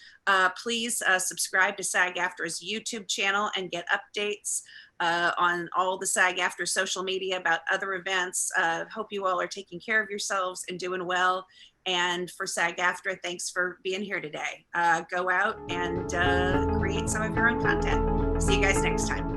please subscribe to SAG-AFTRA's YouTube channel and get updates on all the SAG-AFTRA social media about other events. Hope you all are taking care of yourselves and doing well. And for SAG-AFTRA, thanks for being here today. Go out and create some of your own content. See you guys next time.